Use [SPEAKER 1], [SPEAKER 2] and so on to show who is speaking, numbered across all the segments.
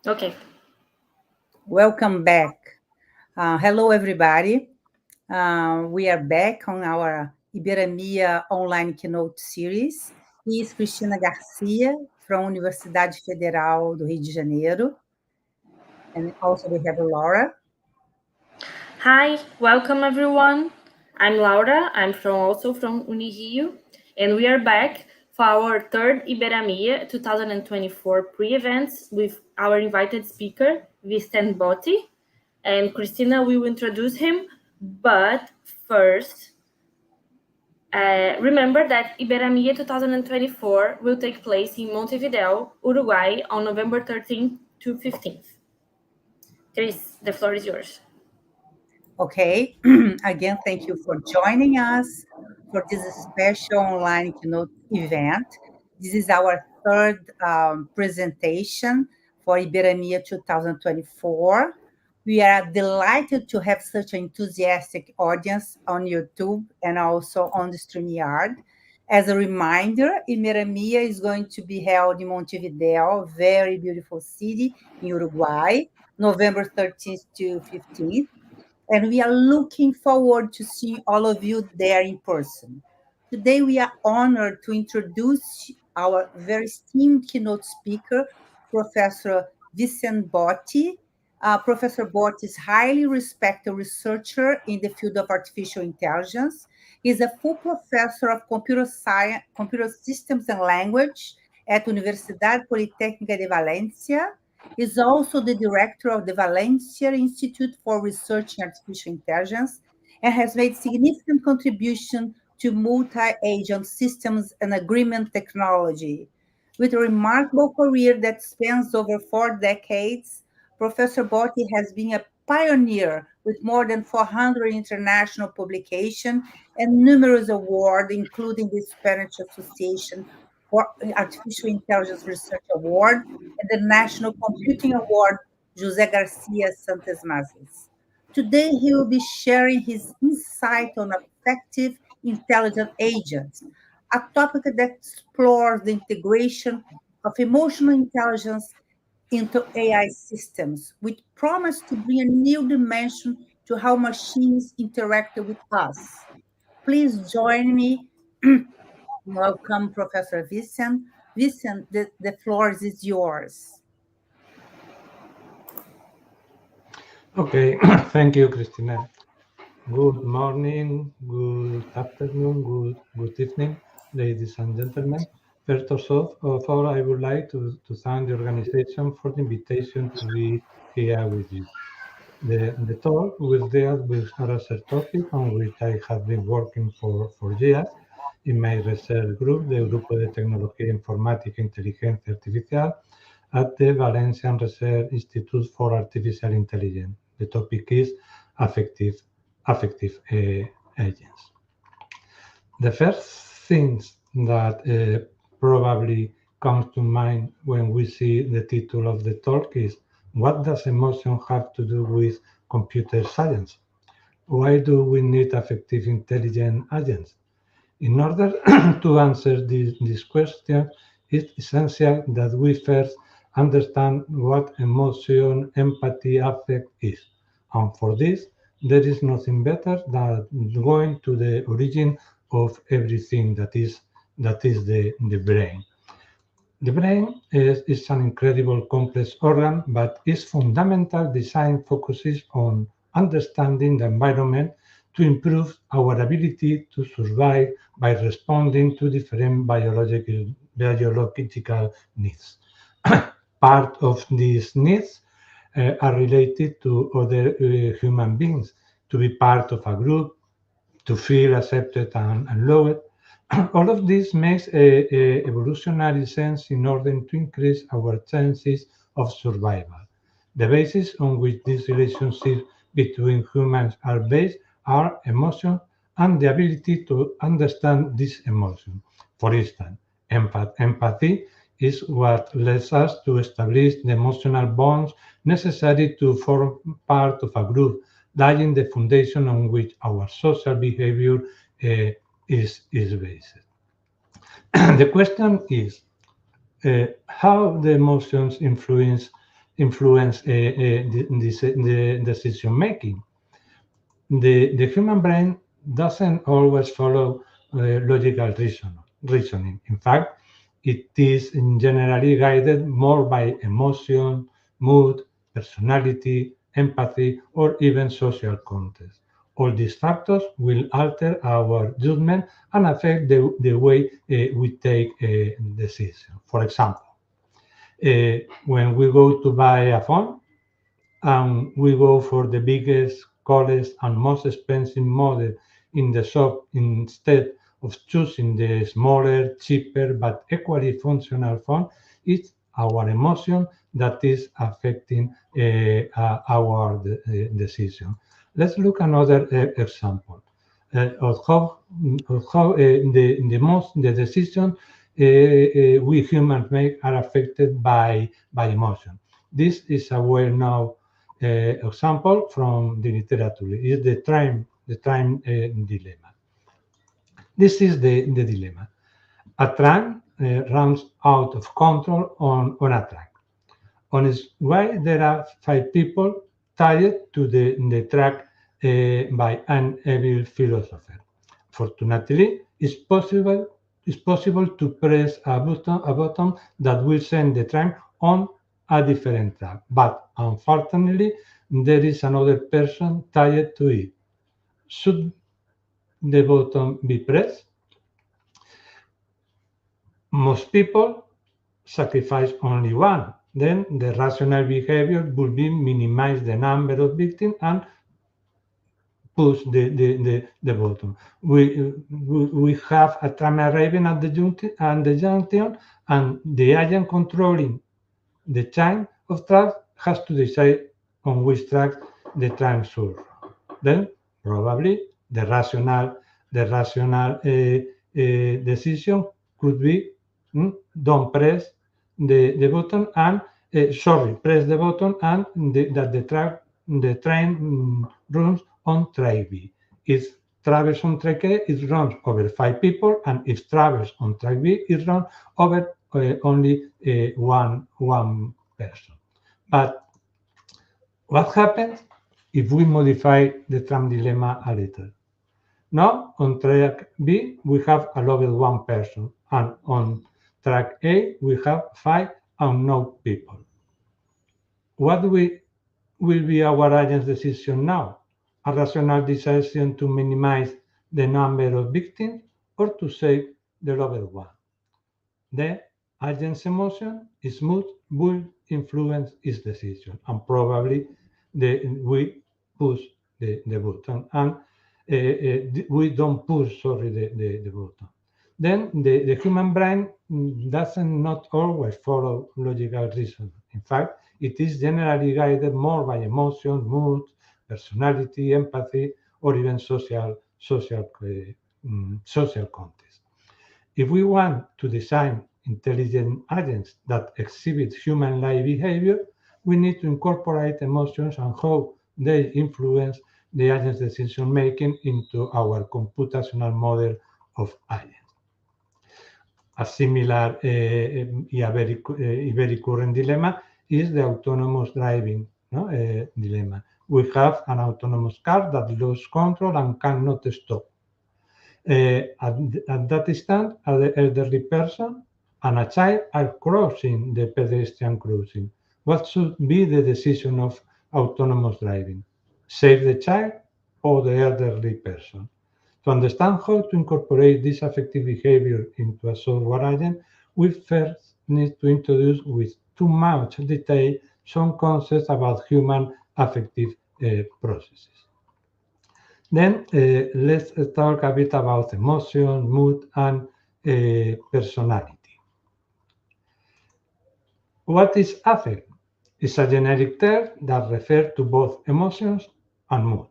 [SPEAKER 1] Okay.
[SPEAKER 2] Welcome back. Hello, everybody. We are back on our Iberamia online keynote series. He is Cristina Garcia from Universidade Federal do Rio de Janeiro. And also we have Laura.
[SPEAKER 1] Hi, welcome everyone. I'm Laura. I'm also from Unirio, and we are back for our third Iberamia 2024 pre-events with our invited speaker, Vicent Botti. And Cristina will introduce him, but first, remember that Iberamia 2024 will take place in Montevideo, Uruguay on November 13th to 15th. Chris, the floor is yours.
[SPEAKER 2] Okay. Again, thank you for joining us for this special online keynote event. This is our third presentation for Iberamia 2024. We are delighted to have such an enthusiastic audience on YouTube and also on the StreamYard. As a reminder, Iberamia is going to be held in Montevideo, very beautiful city in Uruguay, November 13th to 15th. And we are looking forward to seeing all of you there in person. Today, we are honored to introduce our very esteemed keynote speaker, Professor Vicent Botti. Professor Botti is a highly respected researcher in the field of artificial intelligence. He is a full professor of computer science, computer systems and language at Universidade Politécnica de Valência. Is also the director of the Valencia Institute for Research in Artificial Intelligence and has made significant contribution to multi-agent systems and agreement technology. With a remarkable career that spans over 4 decades, Professor Botti has been a pioneer with more than 400 international publications and numerous awards, including the Spanish Association for Artificial Intelligence Research Award and the National Computing Award, José Garcia Santos Mazes. Today, he will be sharing his insight on affective intelligent agents, a topic that explores the integration of emotional intelligence into AI systems, with promise to bring a new dimension to how machines interact with us. Please join me. Welcome, Professor Vicent. Vicent, the floor is yours.
[SPEAKER 3] Okay, thank you, Cristina. Good morning, good afternoon, good evening, ladies and gentlemen. First of all, I would like to thank the organization for the invitation to be here with you. The talk will deal with a research topic on which I have been working for years in my research group, the Grupo de Tecnología Informática Inteligencia Artificial, at the Valencian Research Institute for Artificial Intelligence. The topic is affective agents. The first things that probably comes to mind when we see the title of the talk is, what does emotion have to do with computer science? Why do we need affective intelligent agents? In order to answer this question, it's essential that we first understand what emotion, empathy, affect is. And for this, there is nothing better than going to the origin of everything that is the brain. The brain is an incredible complex organ, but its fundamental design focuses on understanding the environment to improve our ability to survive by responding to different biological needs. Part of these needs are related to other human beings, to be part of a group, to feel accepted and loved. All of this makes a evolutionary sense in order to increase our chances of survival. The basis on which these relationships between humans are based are emotion and the ability to understand this emotion. For instance, empathy is what lets us to establish the emotional bonds necessary to form part of a group, laying the foundation on which our social behavior is based. The question is how the emotions influence influence the decision making. The human brain doesn't always follow logical reasoning. In fact, it is generally guided more by emotion, mood, personality, empathy, or even social context. All these factors will alter our judgment and affect the way we take a decision. For example, when we go to buy a phone and we go for the biggest, coolest, and most expensive model in the shop instead of choosing the smaller, cheaper, but equally functional phone, it's our emotion that is affecting our decision. Let's look another example of how the decision we humans make are affected by emotion. This is a well-known example from the literature. Is the train dilemma. This is the dilemma. A train runs out of control on a track. On its way, there are 5 people tied to the track by an evil philosopher. Fortunately, it's possible to press a button that will send the train on a different track. But unfortunately, there is another person tied to it. Should the button be pressed? Most people sacrifice only one. Then the rational behavior would be minimize the number of victims and push the button. We have a train arriving at the junction, and the agent controlling the chain of tracks has to decide on which track the train should run. Then probably the rational decision could be don't press the button and press the button and that the train runs on track B. If travels on track A, it runs over 5 people, and if travels on track B, it runs over only one person. But what happens if we modify the tram dilemma a little? Now, on track B, we have allowed 1 person, and on track A, we have 5 unknown people. What will be our agent's decision now? A rational decision to minimize the number of victims or to save the loved one? The agent's emotion, its mood, will influence its decision, and probably we push the button, and we don't push, the button. Then the human brain doesn't not always follow logical reason. In fact, it is generally guided more by emotion, mood, personality, empathy, or even social context. If we want to design intelligent agents that exhibit human-like behavior, we need to incorporate emotions and how they influence the agent's decision-making into our computational model of agents. A similar very current dilemma is the autonomous driving dilemma. We have an autonomous car that loses control and cannot stop. At that instant, an elderly person and a child are crossing the pedestrian crossing. What should be the decision of autonomous driving? Save the child or the elderly person? To understand how to incorporate this affective behavior into a software agent, we first need to introduce with too much detail some concepts about human affective processes. Then let's talk a bit about emotion, mood, and personality. What is affect? It's a generic term that refers to both emotions and mood.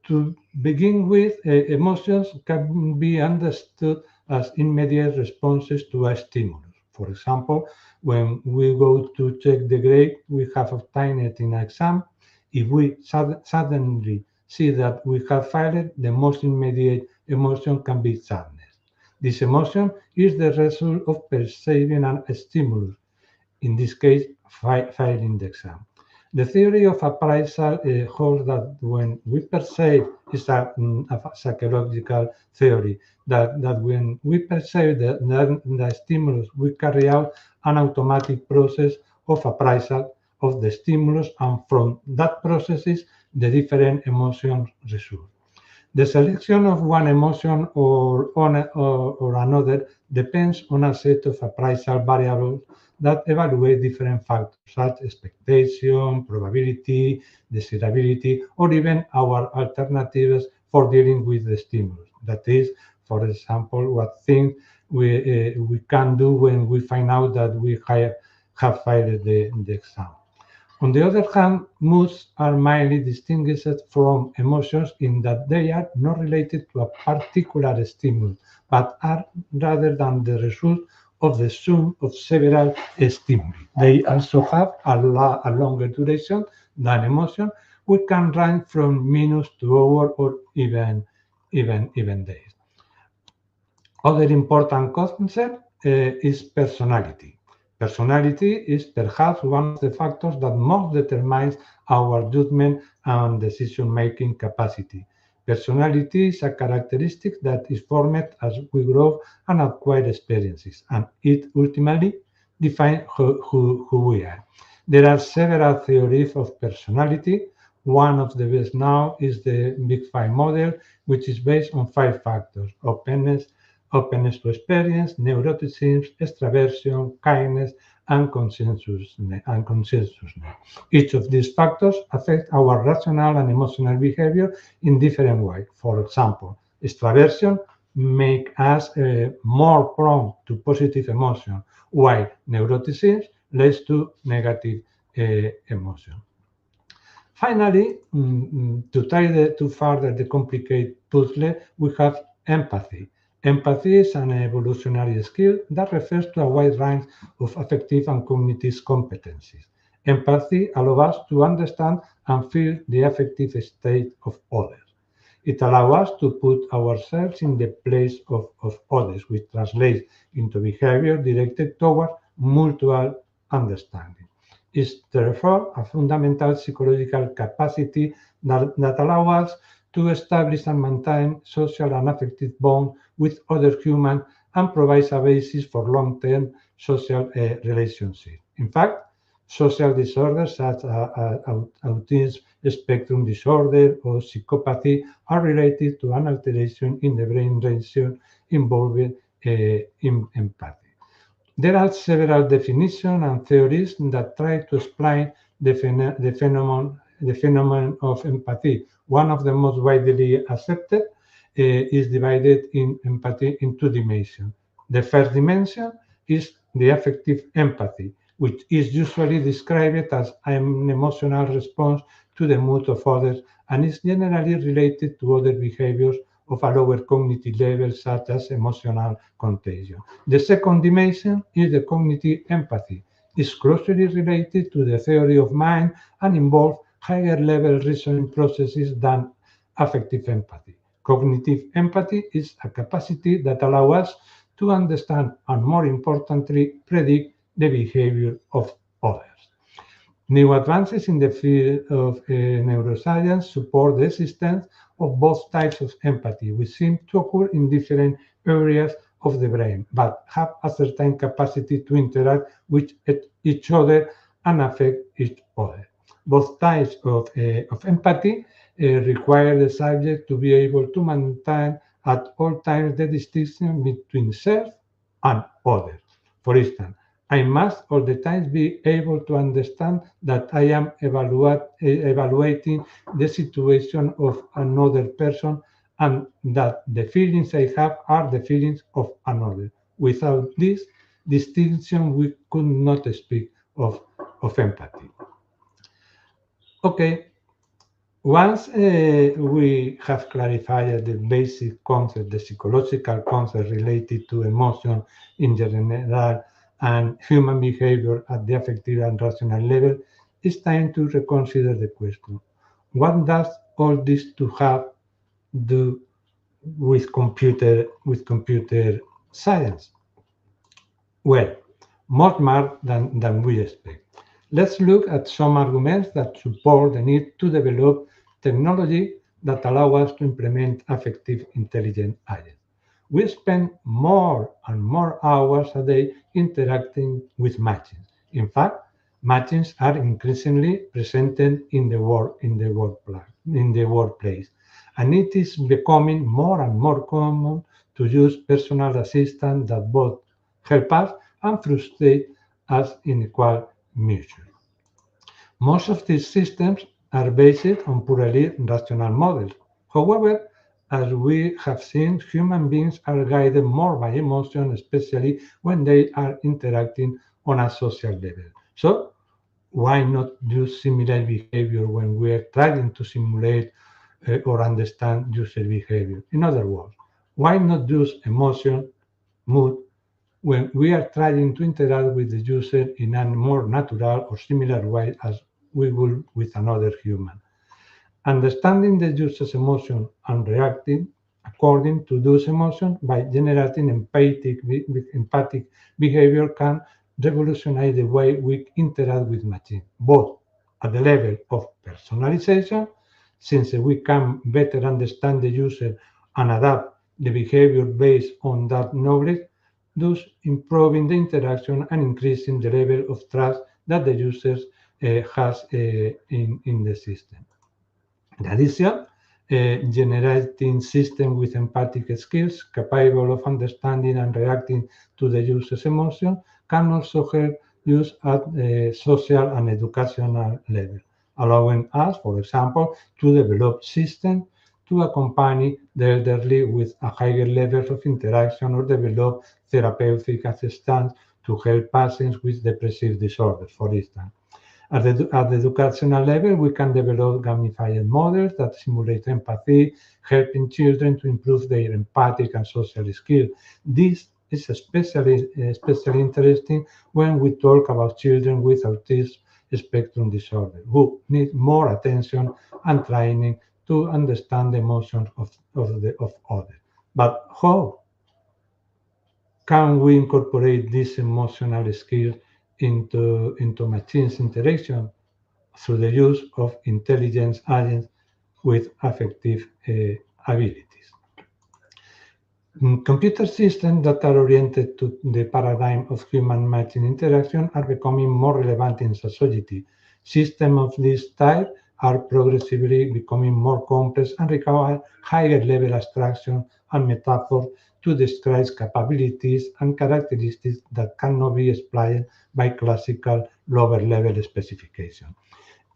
[SPEAKER 3] To begin with, emotions can be understood as immediate responses to a stimulus. For example, when we go to check the grade we have obtained in an exam, if we suddenly see that we have failed, the most immediate emotion can be sadness. This emotion is the result of perceiving a stimulus, in this case, failing the exam. The theory of appraisal holds that when we perceive, is a psychological theory, that when we perceive the stimulus, we carry out an automatic process of appraisal of the stimulus, and from that processes, the different emotions result. The selection of one emotion or another depends on a set of appraisal variables that evaluate different factors such as expectation, probability, desirability, or even our alternatives for dealing with the stimulus. That is, for example, what things we can do when we find out that we have failed the exam. On the other hand, moods are mainly distinguished from emotions in that they are not related to a particular stimulus, but are rather than the result of the sum of several stimuli. They also have a longer duration than emotion, which can range from minutes to hours or even days. Other important concept is personality. Personality is perhaps one of the factors that most determines our judgment and decision-making capacity. Personality is a characteristic that is formed as we grow and acquire experiences, and it ultimately defines who we are. There are several theories of personality. One of the best now is the Big Five model, which is based on 5 factors: openness to experience, neuroticism, extraversion, kindness, and conscientiousness. Each of these factors affect our rational and emotional behavior in different ways. For example, extraversion makes us more prone to positive emotion, while neuroticism leads to negative emotion. Finally, to further the complicated puzzle, we have empathy. Empathy is an evolutionary skill that refers to a wide range of affective and cognitive competencies. Empathy allows us to understand and feel the affective state of others. It allows us to put ourselves in the place of others, which translates into behavior directed toward mutual understanding. It's therefore a fundamental psychological capacity that allows us to establish and maintain social and affective bonds with other humans and provides a basis for long-term social relationships. In fact, social disorders such as autism spectrum disorder or psychopathy are related to an alteration in the brain region involved in empathy. There are several definitions and theories that try to explain the phenomenon of empathy. One of the most widely accepted is divided in empathy in 2 dimensions. The first dimension is the affective empathy, which is usually described as an emotional response to the mood of others and is generally related to other behaviors of a lower cognitive level, such as emotional contagion. The second dimension is the cognitive empathy. It's closely related to the theory of mind and involves higher level reasoning processes than affective empathy. Cognitive empathy is a capacity that allows us to understand and, more importantly, predict the behavior of others. New advances in the field of neuroscience support the existence of both types of empathy, which seem to occur in different areas of the brain, but have a certain capacity to interact with each other and affect each other. Both types of empathy require the subject to be able to maintain at all times the distinction between self and others. For instance, I must all the time be able to understand that I am evaluating the situation of another person and that the feelings I have are the feelings of another. Without this distinction, we could not speak of empathy. Okay, once we have clarified the basic concept, the psychological concept related to emotion in general and human behavior at the affective and rational level, it's time to reconsider the question: what does all this to have do with computer science? Well, much more than we expect. Let's look at some arguments that support the need to develop technology that allow us to implement affective intelligent agents. We spend more and more hours a day interacting with machines. In fact, machines are increasingly presented in the workplace, and it is becoming more and more common to use personal assistants that both help us and frustrate us in equal measure. Most of these systems are based on purely rational models. However, as we have seen, human beings are guided more by emotion, especially when they are interacting on a social level. So, why not use similar behavior when we are trying to simulate or understand user behavior? In other words, why not use emotion, mood, when we are trying to interact with the user in a more natural or similar way as we would with another human? Understanding the user's emotion and reacting according to those emotions by generating empathic behavior can revolutionize the way we interact with machines, both at the level of personalization, since we can better understand the user and adapt the behavior based on that knowledge, thus improving the interaction and increasing the level of trust that the user has in the system. In addition, generating systems with empathic skills capable of understanding and reacting to the user's emotion can also help use at a social and educational level, allowing us, for example, to develop systems to accompany the elderly with a higher level of interaction or develop therapeutic assistance to help patients with depressive disorders, for instance. At the educational level, we can develop gamified models that simulate empathy, helping children to improve their empathic and social skills. This is especially interesting when we talk about children with autism spectrum disorder, who need more attention and training to understand the emotions of others. But how can we incorporate these emotional skills into machines interaction through the use of intelligence agents with affective abilities? Computer systems that are oriented to the paradigm of human-machine interaction are becoming more relevant in society. Systems of this type are progressively becoming more complex and require higher-level abstraction and metaphors to describe capabilities and characteristics that cannot be explained by classical lower-level specification.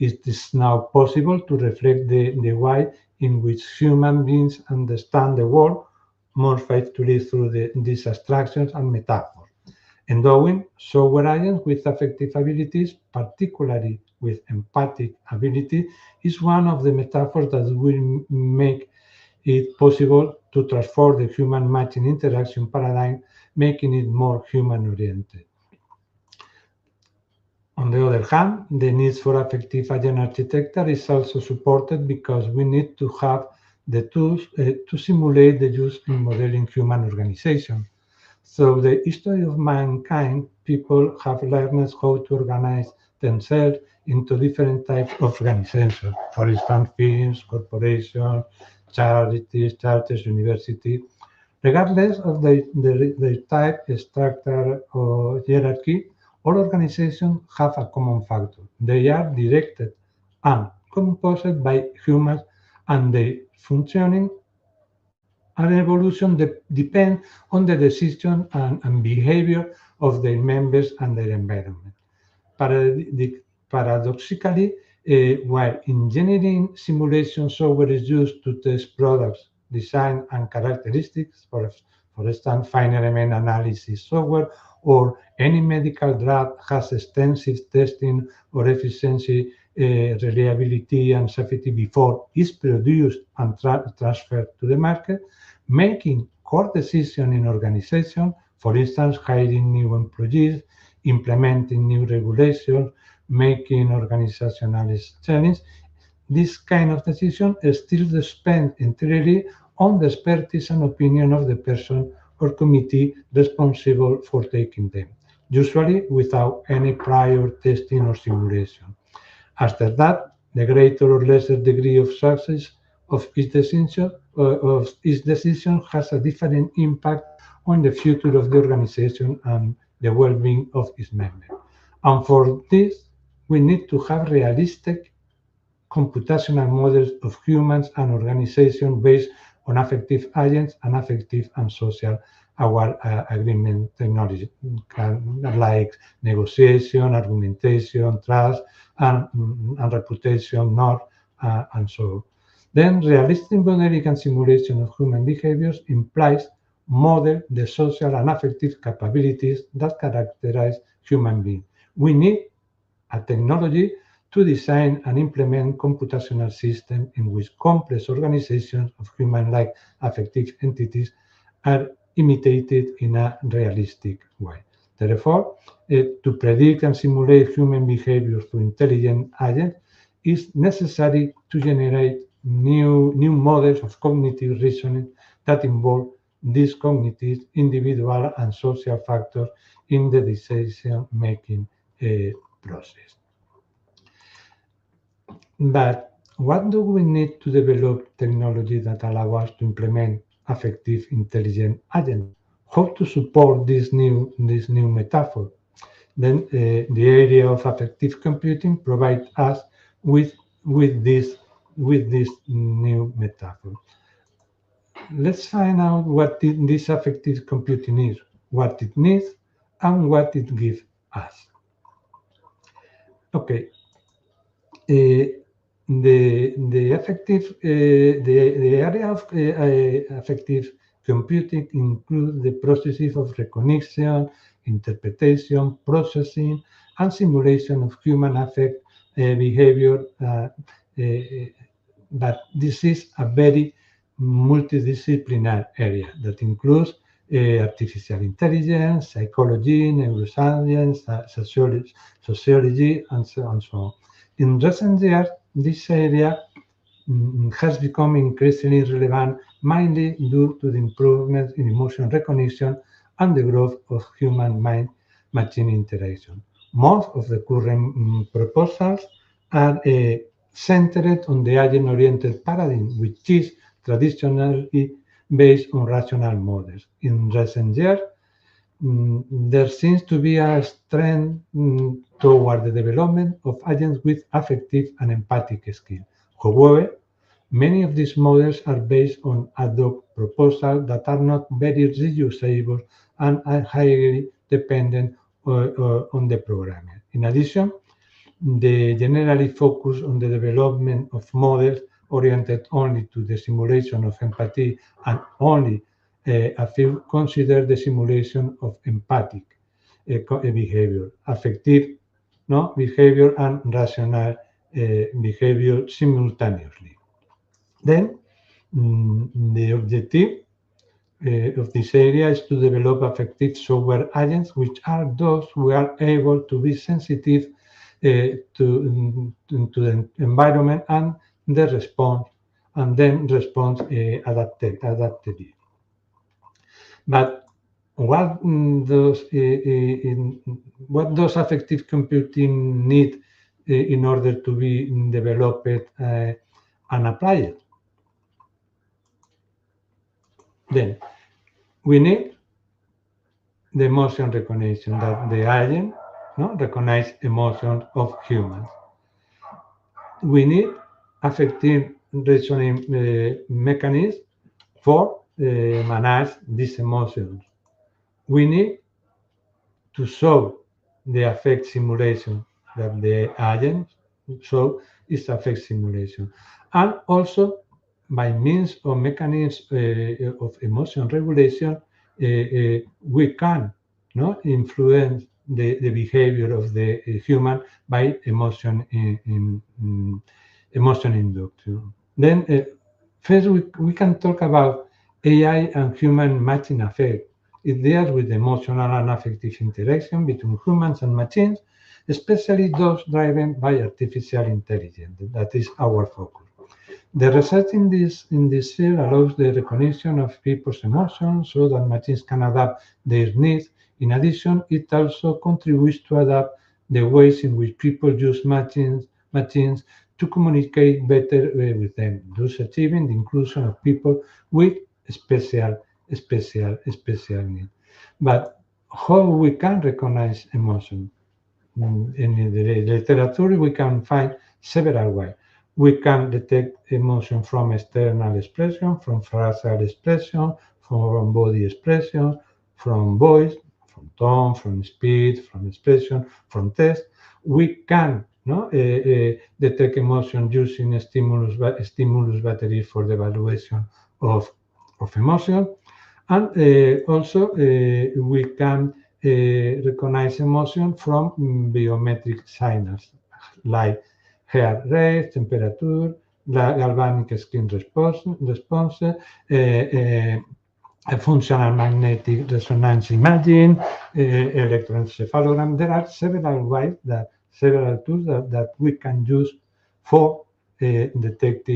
[SPEAKER 3] It is now possible to reflect the way in which human beings understand the world more faithfully through these abstractions and metaphors. Endowing software agents with affective abilities, particularly with empathic ability, is one of the metaphors that will make it possible to transform the human-machine interaction paradigm, making it more human-oriented. On the other hand, the need for affective agent architecture is also supported because we need to have the tools to simulate the use in modeling human organization. Through the history of mankind, people have learned how to organize themselves into different types of organizations. For instance, firms, corporations, charities, churches, universities. Regardless of their type, structure, or hierarchy, all organizations have a common factor. They are directed and composed by humans, and their functioning and evolution depend on the decision and behavior of their members and their environment. Paradoxically, while engineering simulation software is used to test products, design, and characteristics, for instance, fine element analysis software or any medical drug has extensive testing or efficiency, reliability, and safety before it's produced and transferred to the market, making core decisions in organization, for instance, hiring new employees, implementing new regulations, making organizational changes, this kind of decision still depends entirely on the expertise and opinion of the person or committee responsible for taking them. usually without any prior testing or simulation. After that, the greater or lesser degree of success of each decision has a different impact on the future of the organization and the well-being of its members. And for this, we need to have realistic computational models of humans and organizations based on affective agents and affective and social award agreement technology, like negotiation, argumentation, trust, and reputation, norm, and so on. Then realistic modeling and simulation of human behaviors implies model the social and affective capabilities that characterize human beings. We need a technology to design and implement computational systems in which complex organizations of human-like affective entities are imitated in a realistic way. Therefore, to predict and simulate human behavior through intelligent agents is necessary to generate new models of cognitive reasoning that involve these cognitive, individual, and social factors in the decision-making process. But what do we need to develop technology that allow us to implement affective intelligent agents? How to support this new metaphor? Then the area of affective computing provides us with this new metaphor. Let's find out what this affective computing is, what it needs, and what it gives us. Okay. The area of affective computing includes the processes of recognition, interpretation, processing, and simulation of human affect behavior. But this is a very multidisciplinary area that includes artificial intelligence, psychology, neuroscience, sociology, and so on. In recent years, this area has become increasingly relevant, mainly due to the improvements in emotion recognition and the growth of human mind-machine interaction. Most of the current proposals are centered on the agent-oriented paradigm, which is traditionally based on rational models. In recent years, there seems to be a trend toward the development of agents with affective and empathic skills. However, many of these models are based on ad hoc proposals that are not very reusable and are highly dependent on the programmer. In addition, they generally focus on the development of models oriented only to the simulation of empathy, and only a few consider the simulation of empathic behavior, affective behavior, and rational behavior simultaneously. Then, the objective of this area is to develop affective software agents, which are those who are able to be sensitive to the environment and the response, and then response adaptively. But what does affective computing need in order to be developed and applied? Then we need the emotion recognition, that the agent recognize emotions of humans. We need affective reasoning mechanisms for manage these emotions. We need to show the affect simulation that the agent show is affect simulation, and also by means of mechanisms of emotion regulation, we can influence the behavior of the human by emotion induction. Then first we can talk about AI and human machine affect. It deals with emotional and affective interaction between humans and machines, especially those driven by artificial intelligence. That is our focus. The research in this field allows the recognition of people's emotions so that machines can adapt their needs In addition, it also contributes to adapt the ways in which people use machines to communicate better with them, thus achieving the inclusion of people with special needs. But how we can recognize emotion? In the literature, we can find several ways. We can detect emotion from external expression, from facial expression, from body expression, from voice, from tone, from speed, from expression, from text. We can detect emotion using stimulus battery for the evaluation of emotion. And also we can recognize emotion from biometric signals like heart rate, temperature, galvanic skin response, functional magnetic resonance imaging, electroencephalogram. There are several ways several tools that we can use for detect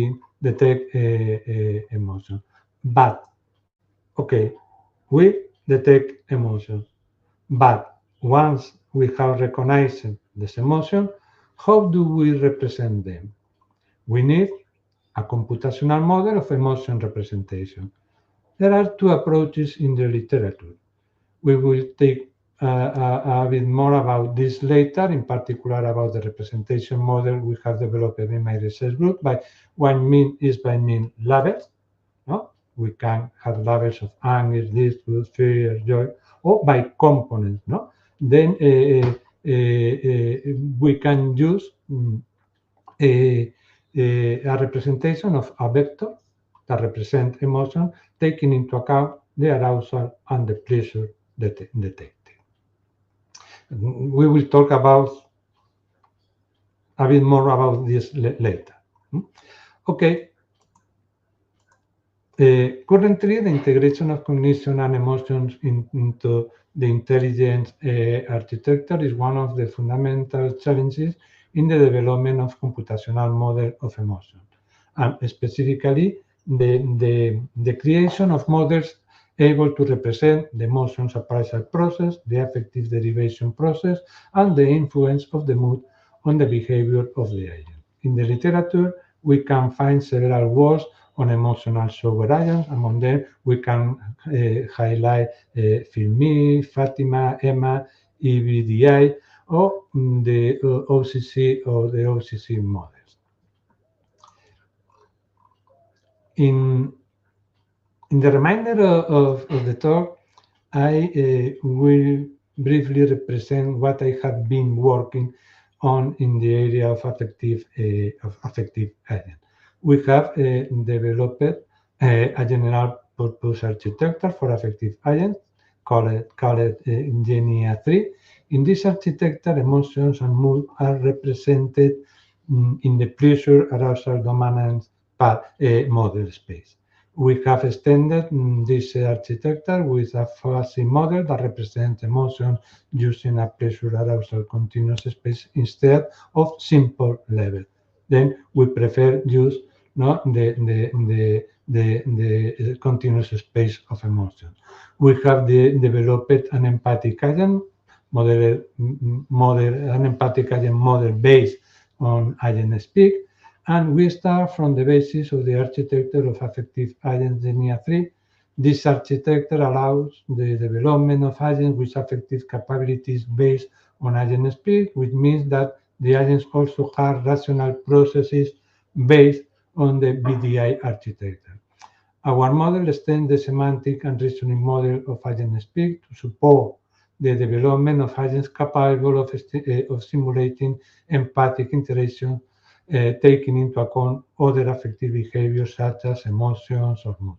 [SPEAKER 3] emotion. But okay, we detect emotion. But once we have recognized this emotion, how do we represent them? We need a computational model of emotion representation. There are two approaches in the literature. We will take a bit more about this later, in particular about the representation model we have developed in my research group. By mean labels. No? We can have labels of anger, disgust, fear, joy, or by components. No? Then we can use a representation of a vector that represents emotion, taking into account the arousal and the pleasure detected. We will talk about a bit more about this later. Okay. Currently, the integration of cognition and emotions into the intelligence architecture is one of the fundamental challenges in the development of computational model of emotion, and specifically the creation of models able to represent the emotions appraisal process, the affective derivation process, and the influence of the mood on the behavior of the agent. In the literature, we can find several words on emotional software agents. Among them, we can highlight Filmi, Fatima, Emma, EBDI, or the OCC models. In the remainder of the talk, I will briefly represent what I have been working on in the area of affective agent. We have developed a general purpose architecture for affective agents called Genia 3. In this architecture, emotions and mood are represented in the pleasure, arousal, dominance model space. We have extended this architecture with a fuzzy model that represents emotions using a pleasure arousal continuous space instead of simple level. Then we prefer use the continuous space of emotion. We have developed an empathic agent model based on agent speak. And we start from the basis of the architecture of affective agent Genia 3. This architecture allows the development of agents with affective capabilities based on agent speak, which means that the agents also have rational processes based on the BDI architecture. Our model extends the semantic and reasoning model of agent speak to support the development of agents capable of simulating empathic interaction, taking into account other affective behaviors such as emotions or mood.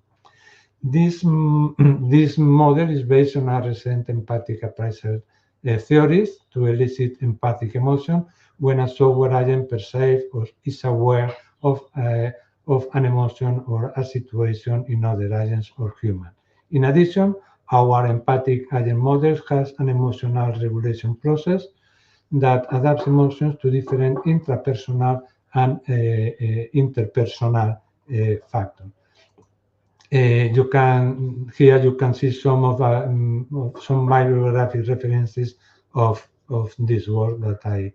[SPEAKER 3] This model is based on a recent empathic appraisal theories to elicit empathic emotion when a software agent perceives or is aware of an emotion or a situation in other agents or humans. In addition, our empathic agent model has an emotional regulation process that adapts emotions to different intrapersonal and interpersonal factors. You can see some of some bibliographic references of this work that I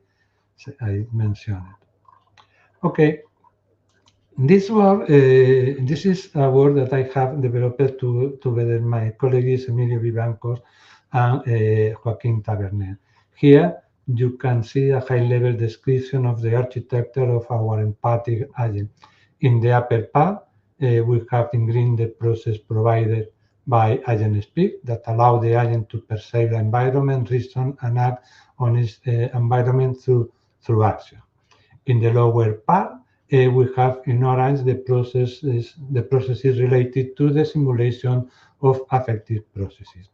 [SPEAKER 3] mentioned. Okay, this work, this is a work that I have developed together my colleagues Emilio Vivancos and Joaquin Taberner. Here you can see a high-level description of the architecture of our empathic agent. In the upper part, we have in green the process provided by agent speak that allow the agent to perceive the environment, reason, and act on its environment through action. In the lower part, we have in orange the processes related to the simulation of affective processes.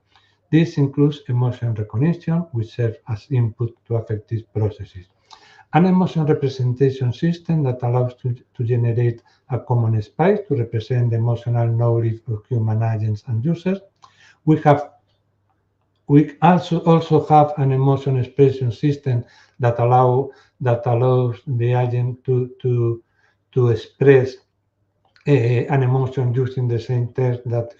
[SPEAKER 3] This includes emotion recognition, which serves as input to affective processes. An emotion representation system that allows to generate a common space to represent the emotional knowledge of human agents and users. We also have an emotion expression system that allows the agent to express an emotion using the same text that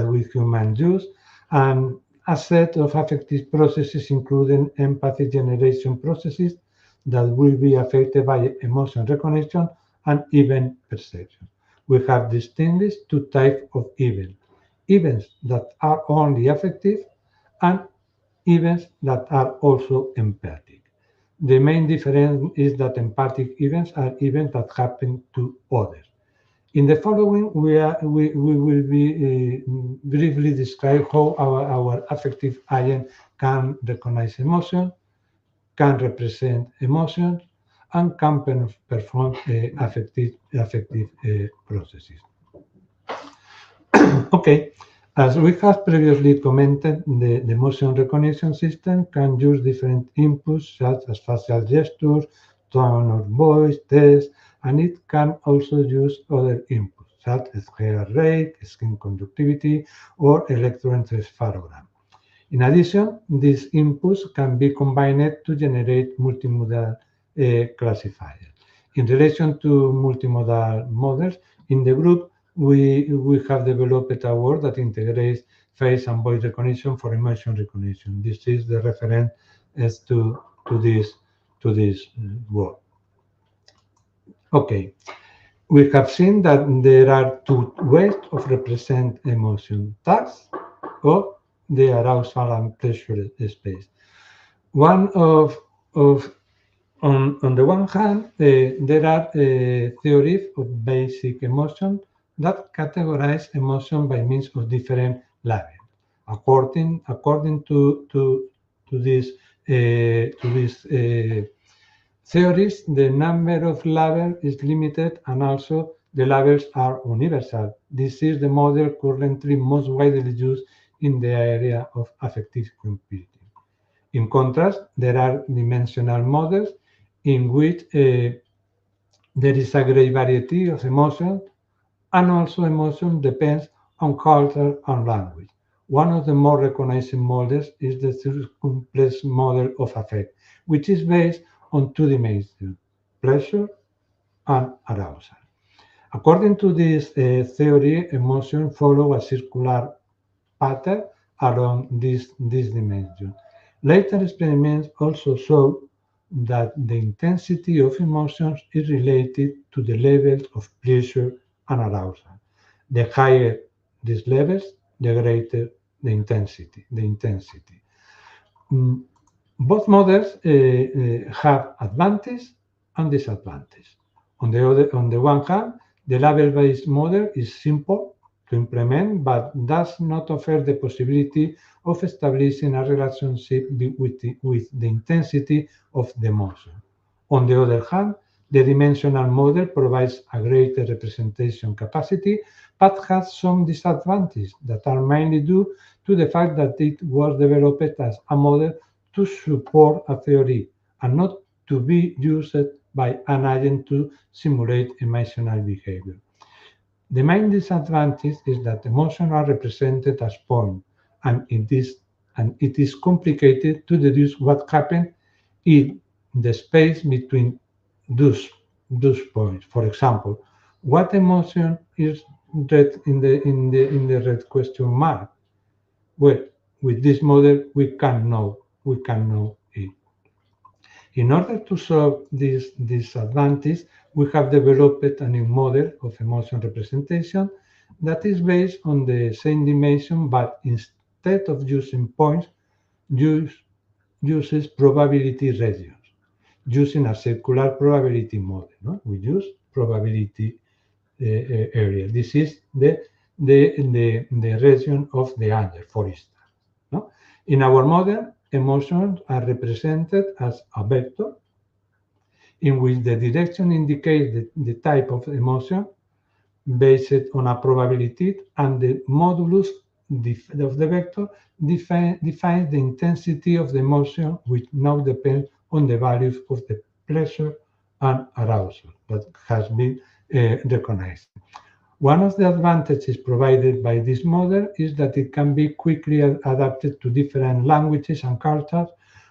[SPEAKER 3] we humans use, and a set of affective processes, including empathy generation processes that will be affected by emotion recognition and event perception. We have distinguished two types of events: events that are only affective and events that are also empathic. The main difference is that empathic events are events that happen to others. In the following, we will be briefly describe how our affective agent can recognize emotion, can represent emotions, and can perform affective processes. Okay, as we have previously commented, the emotion recognition system can use different inputs such as facial gestures, tone of voice, text, and it can also use other inputs such as heart rate, skin conductivity, or electroencephalogram. In addition, these inputs can be combined to generate multimodal classifiers. In relation to multimodal models, in the group, we have developed a work that integrates face and voice recognition for emotion recognition. This is the reference as to this work. Okay, we have seen that there are two ways of represent emotion: task or the arousal and pleasure space. On the one hand, there are theories of basic emotion that categorize emotion by means of different levels. According to these theories, the number of levels is limited, and also the levels are universal. This is the model currently most widely used in the area of affective computing. In contrast, there are dimensional models in which there is a great variety of emotions, and also emotion depends on culture and language. One of the more recognized models is the complex model of affect, which is based on two dimensions: pleasure and arousal. According to this theory, emotions follow a circular pattern along this dimension. Later experiments also show that the intensity of emotions is related to the levels of pleasure and arousal. The higher these levels, the greater the intensity. Both models have advantage and disadvantage. On the one hand, the level-based model is simple to implement, but does not offer the possibility of establishing a relationship with the intensity of the emotion. On the other hand, the dimensional model provides a greater representation capacity, but has some disadvantages that are mainly due to the fact that it was developed as a model to support a theory and not to be used by an agent to simulate emotional behavior. The main disadvantage is that emotions are represented as points, and it is complicated to deduce what happened in the space between those points. For example, what emotion is the red question mark? Well, with this model, we can know it. In order to solve this disadvantage, we have developed a new model of emotion representation that is based on the same dimension, but instead of using points, uses probability regions, using a circular probability model. No? We use probability area. This is the region of the anger, for instance. No? In our model, emotions are represented as a vector in which the direction indicates the type of emotion based on a probability, and the modulus of the vector defines the intensity of the emotion, which now depends on the values of the pleasure and arousal that has been recognized. One of the advantages provided by this model is that it can be quickly adapted to different languages and cultures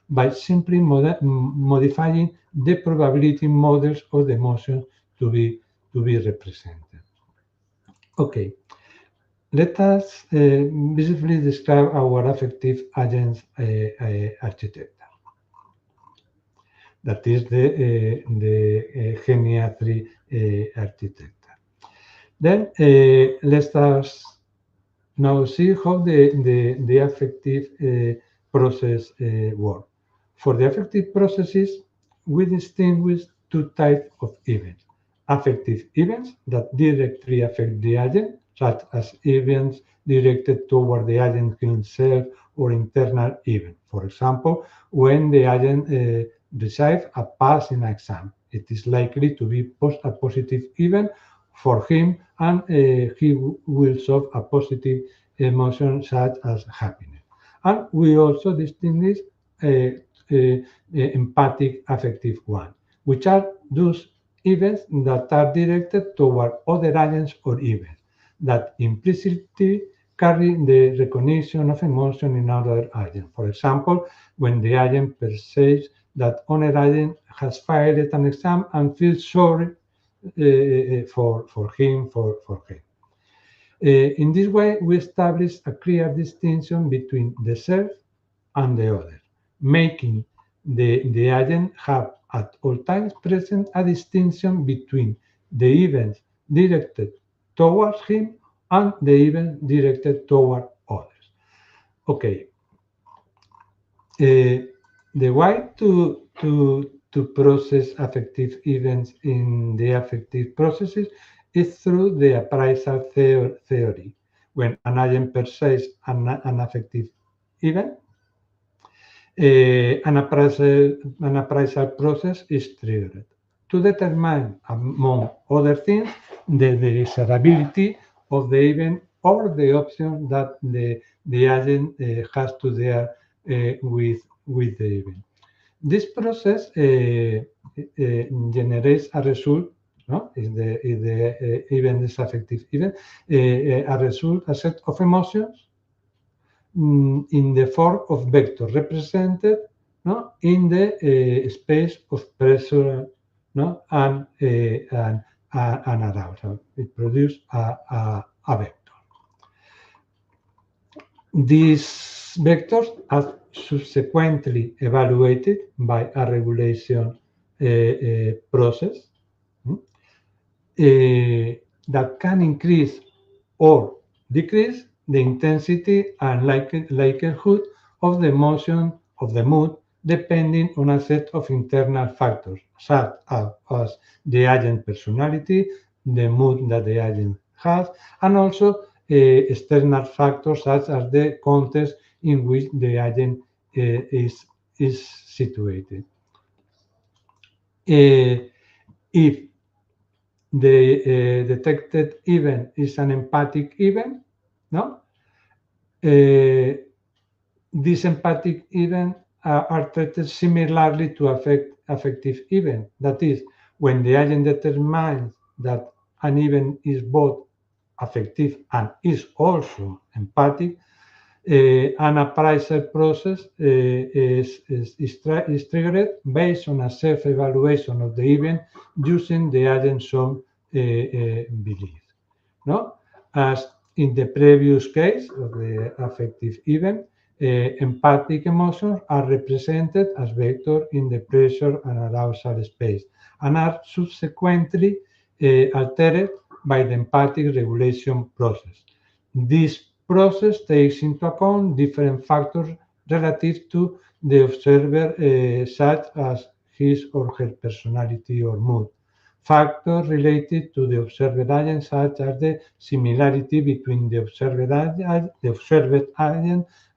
[SPEAKER 3] by simply modifying the probability models of the emotions to be represented. Okay, let us briefly describe our affective agents architecture. That is the Genia3 architecture. Then let us now see how the affective process works. For the affective processes, we distinguish two types of events. Affective events that directly affect the agent, such as events directed toward the agent himself or internal event. For example, when the agent receives a pass in an exam, it is likely to be a positive event for him, and he will show a positive emotion such as happiness. And we also distinguish empathic affective ones, which are those events that are directed toward other agents or events that implicitly carry the recognition of emotion in other agents. For example, when the agent perceives that another agent has failed an exam and feels sorry for him. In this way, we establish a clear distinction between the self and the other, making the agent have at all times present a distinction between the events directed towards him and the events directed toward others. Okay. The way to process affective events in the affective processes is through the appraisal theory. When an agent perceives an affective event, an appraisal process is triggered to determine, among other things, the desirability of the event or the option that the agent has to deal with the event. This process generates a result. No, if the event is affective event, a set of emotions in the form of vector represented, no, in the space of pressure, no, and arousal. It produces a vector. These vectors are subsequently evaluated by a regulation process that can increase or decrease the intensity and likelihood of the emotion of the mood, depending on a set of internal factors, such as the agent personality, the mood that the agent has, and also external factors such as the context in which the agent is situated. If the detected event is an empathic event, no? These empathic events are treated similarly to affective event. That is, when the agent determines that an event is both affective and is also empathic, an appraisal process is triggered based on a self-evaluation of the event using the agent's own belief. No? As in the previous case of the affective event, empathic emotions are represented as vectors in the pressure and arousal space and are subsequently altered by the empathic regulation process. This process takes into account different factors relative to the observer, such as his or her personality or mood. Factors related to the observed agent, such as the similarity between the observed agent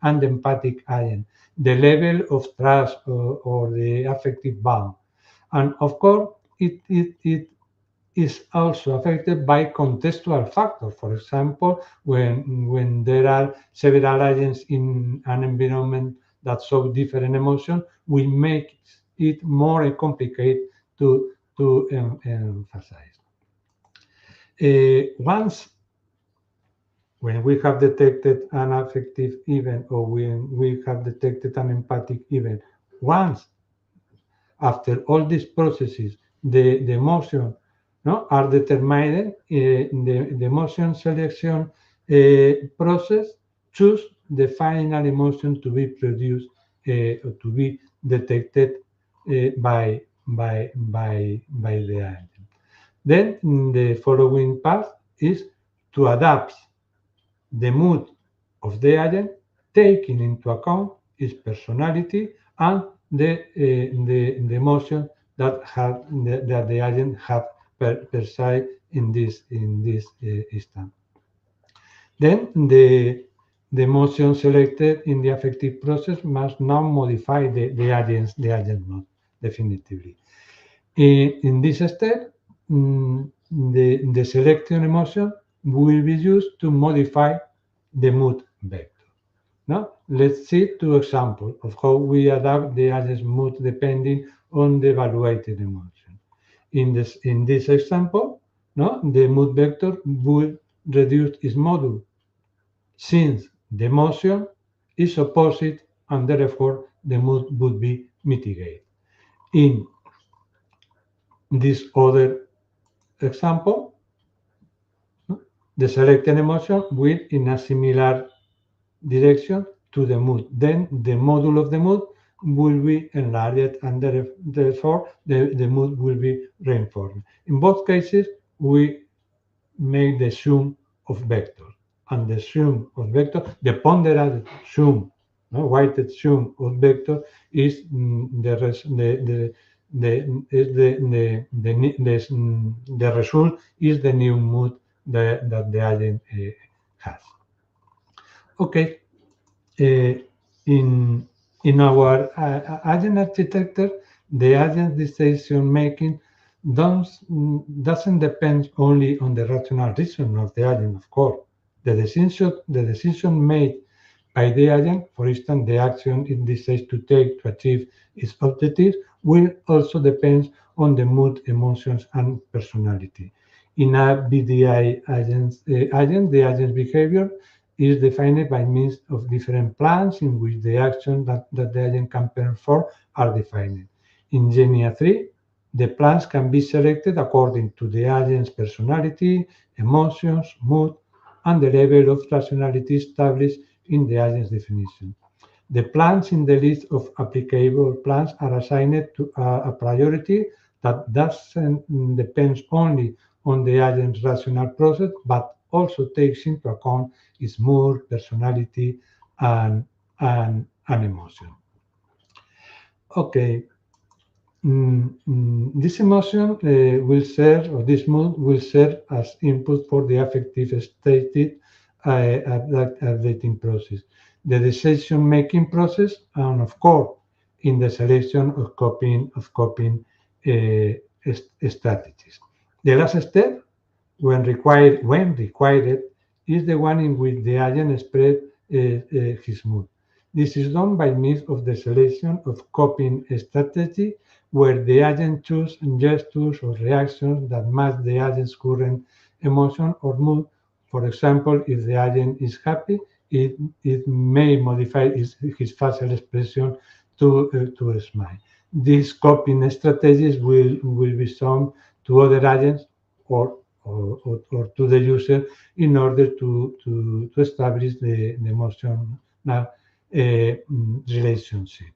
[SPEAKER 3] and the empathic agent, the level of trust or the affective bond. And of course, it is also affected by contextual factors. For example, when there are several agents in an environment that show different emotions, we make it more complicated to emphasize. Once when we have detected an affective event or when we have detected an empathic event, once after all these processes, the emotion are determined, the emotion selection process choose the final emotion to be produced or to be detected by the agent. Then the following path is to adapt the mood of the agent, taking into account its personality and the emotion that the agent have perceived in this instant. Then the emotion selected in the affective process must now modify the agent mood definitively. In this step, the selected emotion will be used to modify the mood vector. Now, let's see two examples of how we adapt the agent's mood depending on the evaluated emotion. In this example, the mood vector will reduce its module since the emotion is opposite and therefore the mood would be mitigated. In this other example, the selected emotion will in a similar direction to the mood. Then the module of the mood will be enlarged and therefore the mood will be reinforced. In both cases, we make the sum of vectors. And the sum of vectors, the pondered sum, weighted sum of vector is the result is the new mood that the agent has. Okay, in our agent architecture, the agent decision making doesn't depend only on the rational reason of the agent, of course. The decision made by the agent, for instance, the action it decides to take to achieve its objectives, will also depend on the mood, emotions, and personality. In a BDI agent, the agent's behavior is defined by means of different plans in which the actions that the agent can perform are defined. In GENIA 3, the plans can be selected according to the agent's personality, emotions, mood, and the level of rationality established in the agent's definition. The plans in the list of applicable plans are assigned to a priority that doesn't depend only on the agent's rational process, but also takes into account its mood, personality, and emotion. Okay. This emotion will serve, or this mood will serve as input for the affective stated updating process, the decision-making process, and of course, in the selection of copying strategies. The last step, when required, is the one in which the agent expresses his mood. This is done by means of the selection of copying strategy, where the agent chooses gestures or reactions that match the agent's current emotion or mood. For example, if the agent is happy, it may modify his facial expression to a smile. These copying strategies will be shown to other agents or or to the user in order to establish the emotional relationship.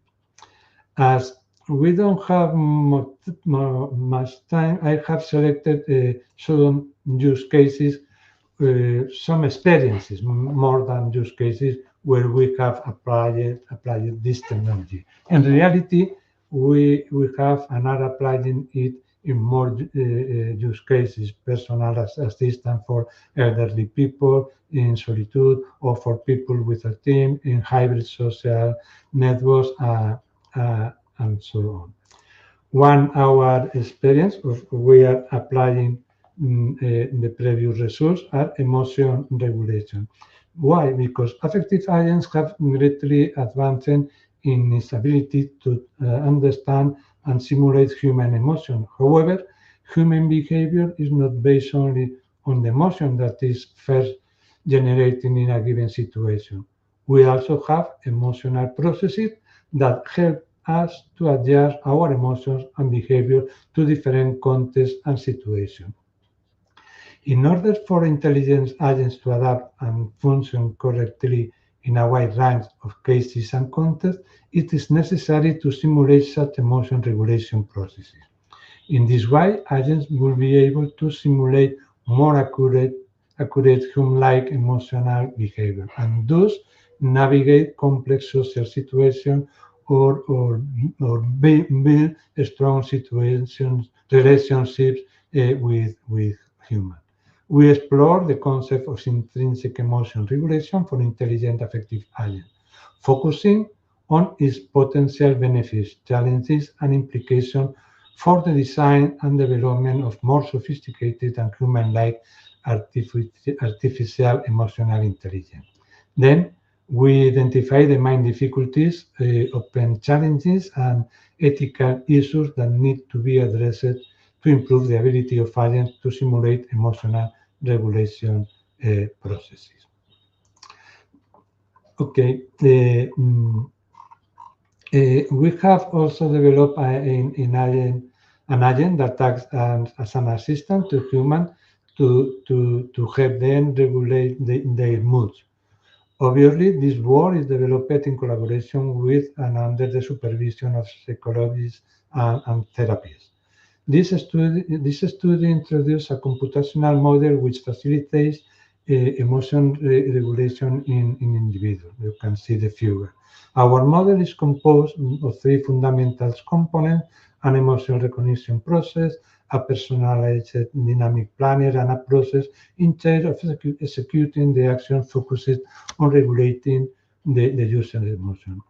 [SPEAKER 3] As we don't have much time, I have selected some use cases, some experiences, more than use cases, where we have applied this technology. In reality, we have and are applying it in more use cases, personal assistant for elderly people in solitude, or for people with a team in hybrid social networks, and so on. 1 hour experience of we are applying the previous results are emotion regulation. Why? Because affective agents have greatly advanced in its ability to understand and simulate human emotion. However, human behavior is not based only on the emotion that is first generated in a given situation. We also have emotional processes that help us to adjust our emotions and behavior to different contexts and situations. In order for intelligence agents to adapt and function correctly in a wide range of cases and contexts, it is necessary to simulate such emotion regulation processes. In this way, agents will be able to simulate more accurate human-like emotional behavior, and thus navigate complex social situations or build strong relationships with humans. We explore the concept of intrinsic emotion regulation for intelligent affective agents, focusing on its potential benefits, challenges, and implications for the design and development of more sophisticated and human-like artificial emotional intelligence. Then we identify the main difficulties, open challenges, and ethical issues that need to be addressed to improve the ability of agents to simulate emotional regulation processes. Okay, we have also developed an agent that acts as an assistant to humans to help them regulate their moods. Obviously, this work is developed in collaboration with and under the supervision of psychologists and therapists. This study introduced a computational model which facilitates emotion regulation in individuals. You can see the figure. Our model is composed of 3 fundamental components: an emotion recognition process, a personalized dynamic planner, and a process in charge of executing the action focused on regulating the user's emotion.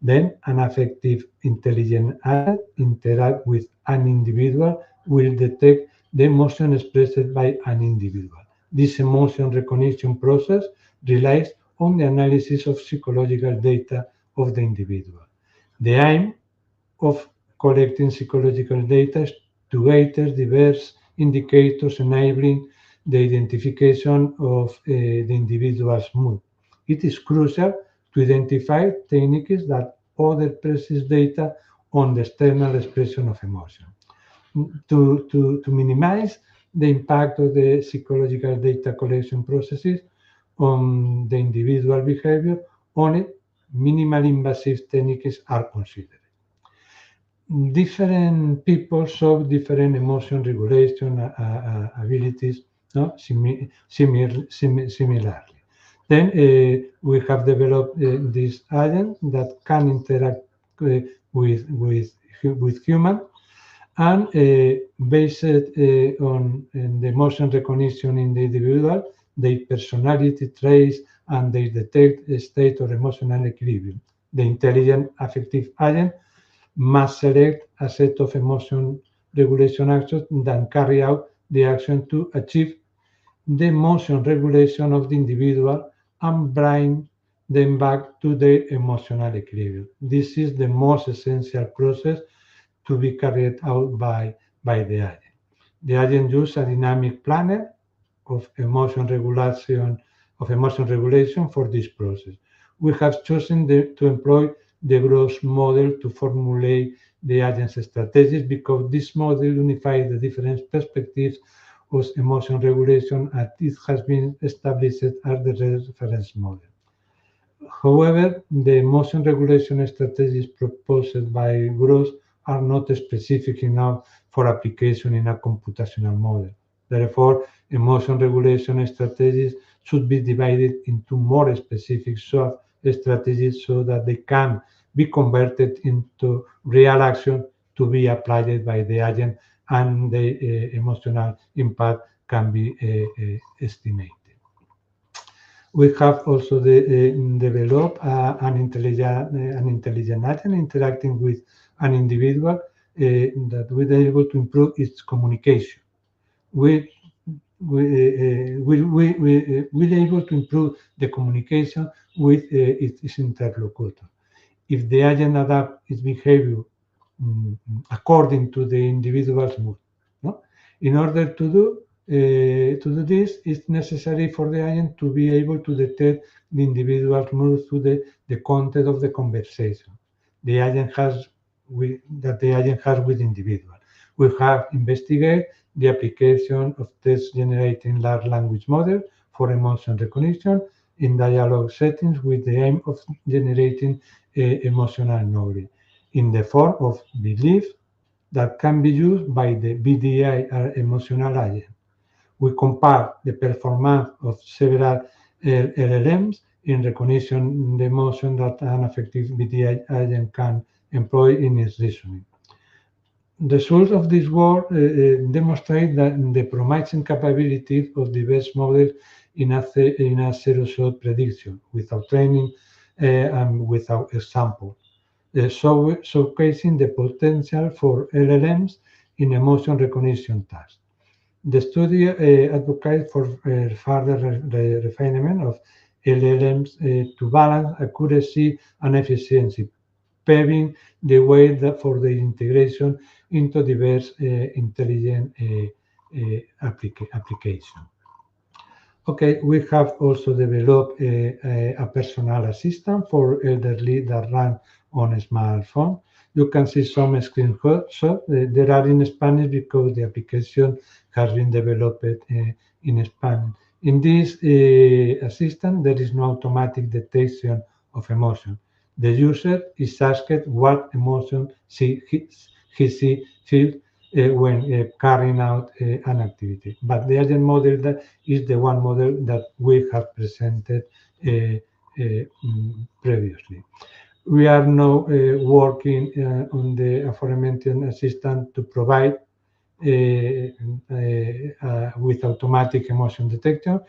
[SPEAKER 3] Then an affective intelligent agent interact with an individual will detect the emotion expressed by an individual. This emotion recognition process relies on the analysis of psychological data of the individual. The aim of collecting psychological data is to gather diverse indicators enabling the identification of the individual's mood. It is crucial to identify techniques that other process data on the external expression of emotion. To minimize the impact of the psychological data collection processes on the individual behavior, only minimally invasive techniques are considered. Different people show different emotion regulation abilities, no? Similarly. Then we have developed this agent that can interact with humans, and based on the emotion recognition in the individual, their personality traits, and they detect a state of emotional equilibrium. The intelligent affective agent must select a set of emotion regulation actions that carry out the action to achieve the emotion regulation of the individual and bring them back to their emotional equilibrium. This is the most essential process to be carried out by the agent. The agent uses a dynamic planner of emotion regulation for this process. We have chosen to employ the growth model to formulate the agent's strategies because this model unifies the different perspectives of emotion regulation as it has been established as the reference model. However, the emotion regulation strategies proposed by Gross are not specific enough for application in a computational model. Therefore, emotion regulation strategies should be divided into more specific sub-strategies so that they can be converted into real action to be applied by the agent, and the emotional impact can be estimated. We have also developed an intelligent agent interacting with an individual that will be able to improve its communication. We're able to improve the communication with its interlocutor. If the agent adapts its behavior according to the individual's mood. No? In order to do this, it's necessary for the agent to be able to detect the individual's mood through the content of the conversation the agent has with the individual. We have investigated the application of text-generating large language model for emotion recognition in dialogue settings with the aim of generating emotional knowledge in the form of belief that can be used by the BDI or emotional agent. We compare the performance of several LLMs in recognition the emotion that an effective BDI agent can employ in its reasoning. Results of this work demonstrate that the promising capabilities of the best model in a zero-shot prediction without training and without example, showcasing the potential for LLMs in emotion recognition tasks. The study advocates for further refinement of LLMs to balance accuracy and efficiency, paving the way for the integration into diverse intelligent application. Okay, we have also developed a personal assistant for elderly that run on a smartphone. You can see some screenshots. They are in Spanish because the application has been developed in Spanish. In this assistant, there is no automatic detection of emotion. The user is asked what emotion he feels when carrying out an activity. But the agent model that is the one model that we have presented previously. We are now working on the aforementioned assistant to provide with automatic emotion detection,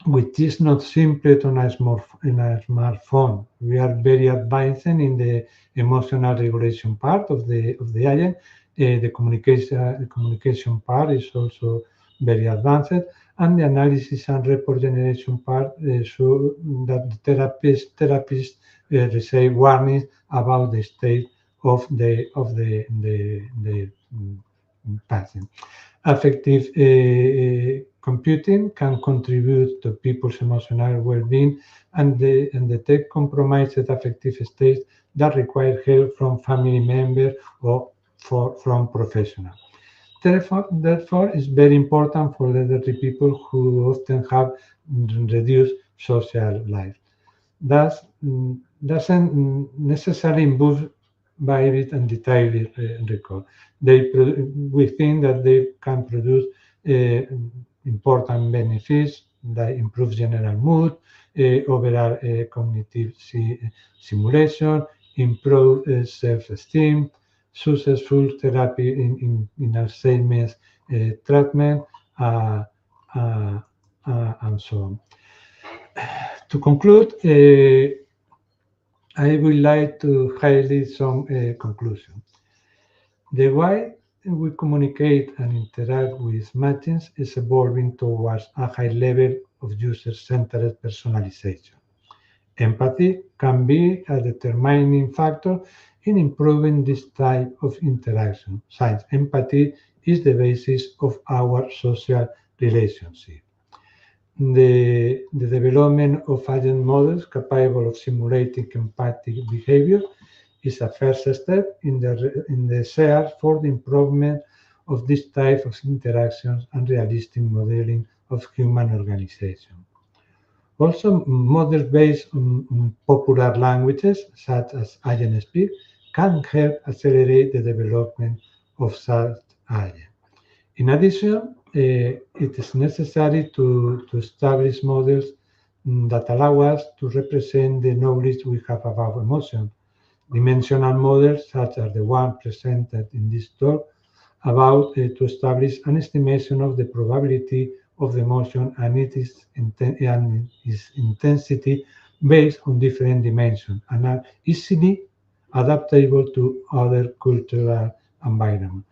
[SPEAKER 3] which is not simply on a smartphone. We are very advanced in the emotional regulation part of the agent. The communication part is also very advanced, and the analysis and report generation part so that the therapists receive warnings about the state of the patient. Affective computing can contribute to people's emotional well-being and detect compromised affective states that require help from family members or from professionals. Therefore, it's very important for elderly people who often have reduced social life. That doesn't necessarily involve vivid and detailed record. We think that they can produce important benefits that improve general mood, overall cognitive simulation, improve self-esteem, successful therapy in Alzheimer's treatment, and so on. To conclude, I would like to highlight some conclusions. The way we communicate and interact with machines is evolving towards a high level of user-centered personalization. Empathy can be a determining factor in improving this type of interaction, since empathy is the basis of our social relationship. The development of agent models capable of simulating empathic behavior is a first step in the search for the improvement of this type of interactions and realistic modeling of human organization. Also, models based on popular languages, such as INSP, can help accelerate the development of such agents. In addition, it is necessary to establish models that allow us to represent the knowledge we have about emotion. Dimensional models, such as the one presented in this talk, about to establish an estimation of the probability of the emotion and its intensity based on different dimensions and are easily adaptable to other cultural environments.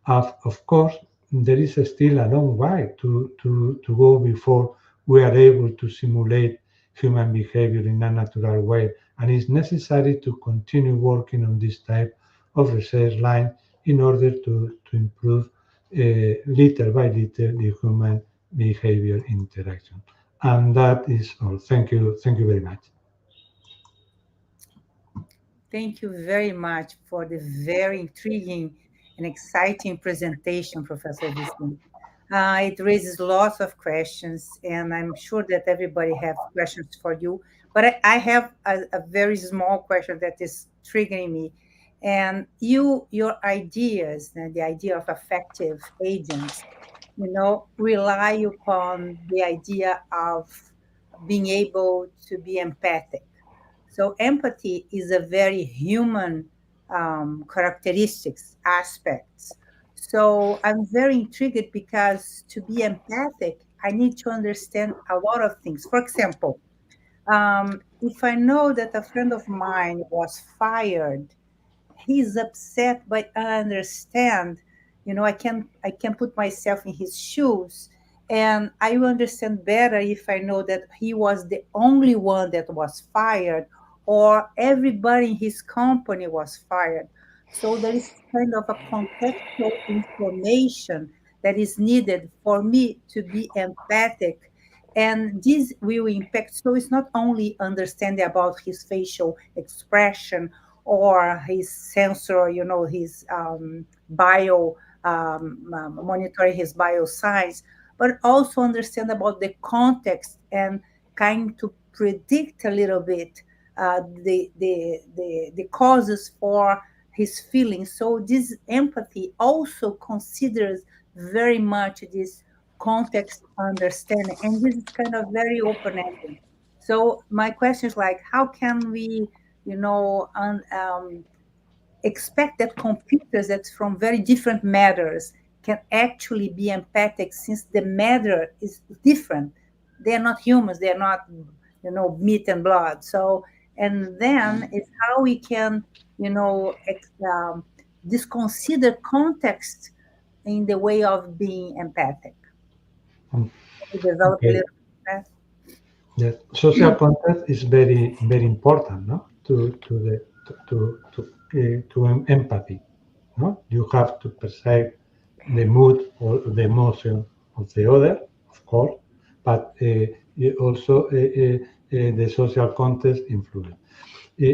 [SPEAKER 3] Of course, there is still a long way to go before we are able to simulate human behavior in a natural way, and it's necessary to continue working on this type of research line in order to improve little by little the human behavior interaction. And that is all. Thank you very much.
[SPEAKER 2] Thank you very much for the very intriguing and exciting presentation, Professor Vicent. It raises lots of questions, and I'm sure that everybody has questions for you. But I have a very small question that is triggering me. And your ideas, the idea of affective agents, rely upon the idea of being able to be empathic. So empathy is a very human characteristics, aspects. So I'm very intrigued because to be empathic, I need to understand a lot of things. For example, if I know that a friend of mine was fired, he's upset, but I understand. I can put myself in his shoes, and I will understand better if I know that he was the only one that was fired, or everybody in his company was fired. So there is kind of a contextual information that is needed for me to be empathic. And this will impact. So it's not only understanding about his facial expression or his sensor, his bio, monitoring his bio signs, but also understand about the context and kind to predict a little bit the causes for his feelings. So this empathy also considers very much this context understanding, and this is kind of very open-ended. So my question is like, how can we expect that computers that's from very different matters can actually be empathic, since the matter is different? They are not humans, they are not meat and blood. So, and then it's how we can disconsider context in the way of being empathic. We develop a little bit.
[SPEAKER 3] The social context is very important, no? To empathy, no? You have to perceive the mood or the emotion of the other, of course, but also the social context influence.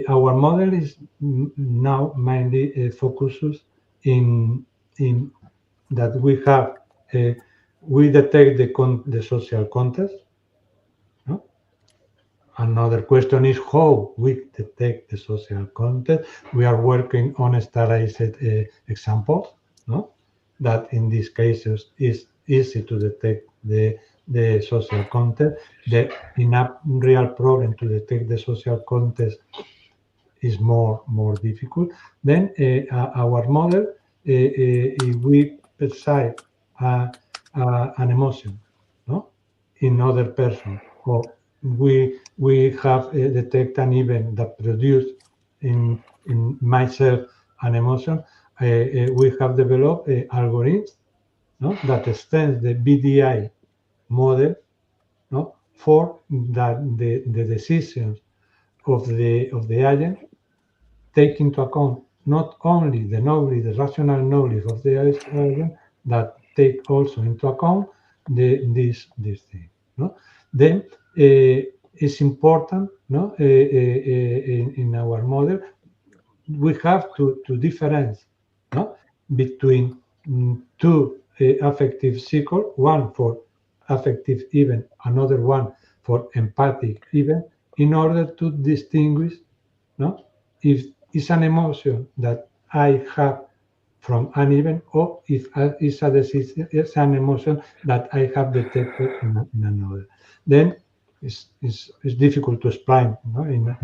[SPEAKER 3] Our model is now mainly focuses in that we have we detect the social context. No? Another question is how we detect the social context. We are working on standardized examples, no? That in these cases is easy to detect the social context. The real problem to detect the social context is more difficult. Then our model, we perceive an emotion, no, in other person, or we have detect an event that produced in myself an emotion. We have developed algorithms, no, that extends the BDI model, no, for that the decisions of the agent take into account not only the knowledge, the rational knowledge of the agent, that take also into account this thing. No? Then it's important, no, in our model, we have to difference, no, between two affective cycles, one for affective event, another one for empathic event, in order to distinguish, no, if it's an emotion that I have from an event, or if it's an emotion that I have detected in another. Then it's difficult to explain, no, in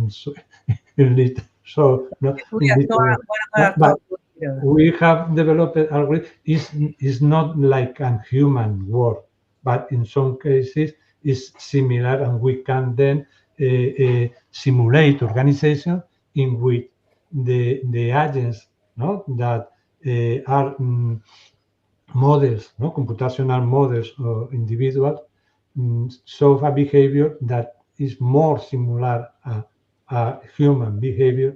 [SPEAKER 3] little. So, no,
[SPEAKER 2] We are gonna
[SPEAKER 3] but
[SPEAKER 2] talk later.
[SPEAKER 3] we have developed algorithm. Is not like a human word, but in some cases is similar, and we can then simulate organization in which the agents, no, that are models, no, computational models or individuals, show a behavior that is more similar a human behavior,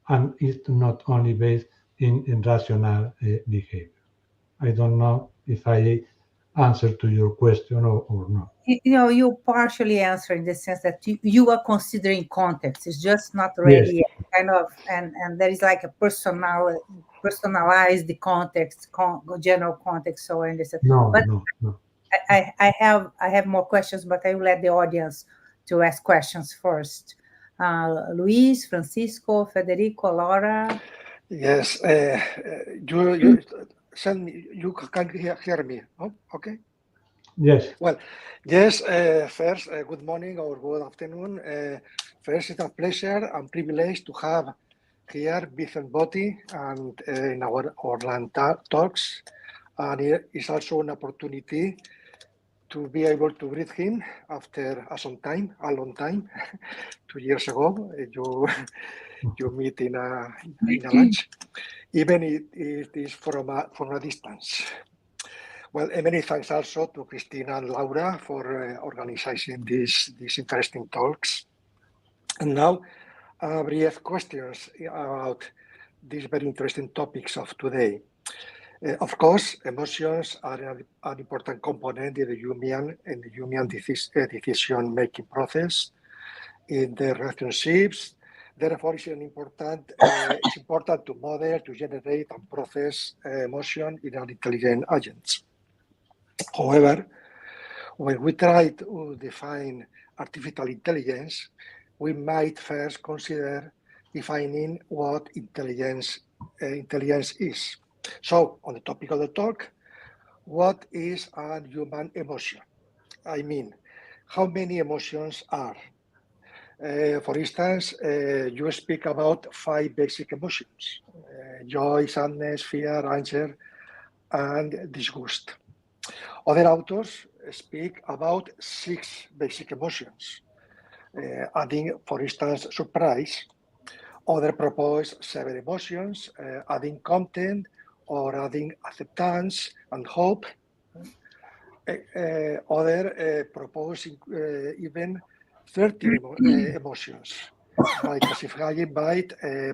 [SPEAKER 3] and it's not only based in rational behavior. I don't know if I answered to your question or not.
[SPEAKER 2] You partially answer in the sense that you are considering context. It's just not really kind of, and there is like a personalized context, general context. So I understand.
[SPEAKER 3] No.
[SPEAKER 2] I have more questions, but I will let the audience to ask questions first. Luis, Francisco, Federico, Laura.
[SPEAKER 4] Yes, you send me. You can hear me. Oh, okay.
[SPEAKER 3] Yes.
[SPEAKER 4] Well, yes. First, good morning or good afternoon. First, it's a pleasure and privilege to have here Vicent Botti and in our Orlando talks, and it's also an opportunity to be able to greet him after a long time. 2 years ago, you meet in a lunch, even it is from a distance. Well, many thanks also to Christina and Laura for organizing these interesting talks. And now, brief questions about these very interesting topics of today. Of course, emotions are an important component in the human decision-making process, in the relationships. Therefore, it's important to model, to generate and process emotion in an intelligent agents. However, when we try to define artificial intelligence, we might first consider defining what intelligence is. So, on the topic of the talk, what is a human emotion? I mean, how many emotions are? For instance, you speak about 5 basic emotions: joy, sadness, fear, anger, and disgust. Other authors speak about 6 basic emotions, adding, for instance, surprise. Others propose 7 emotions, adding content or adding acceptance and hope. Others propose even 30 emotions, by classifying by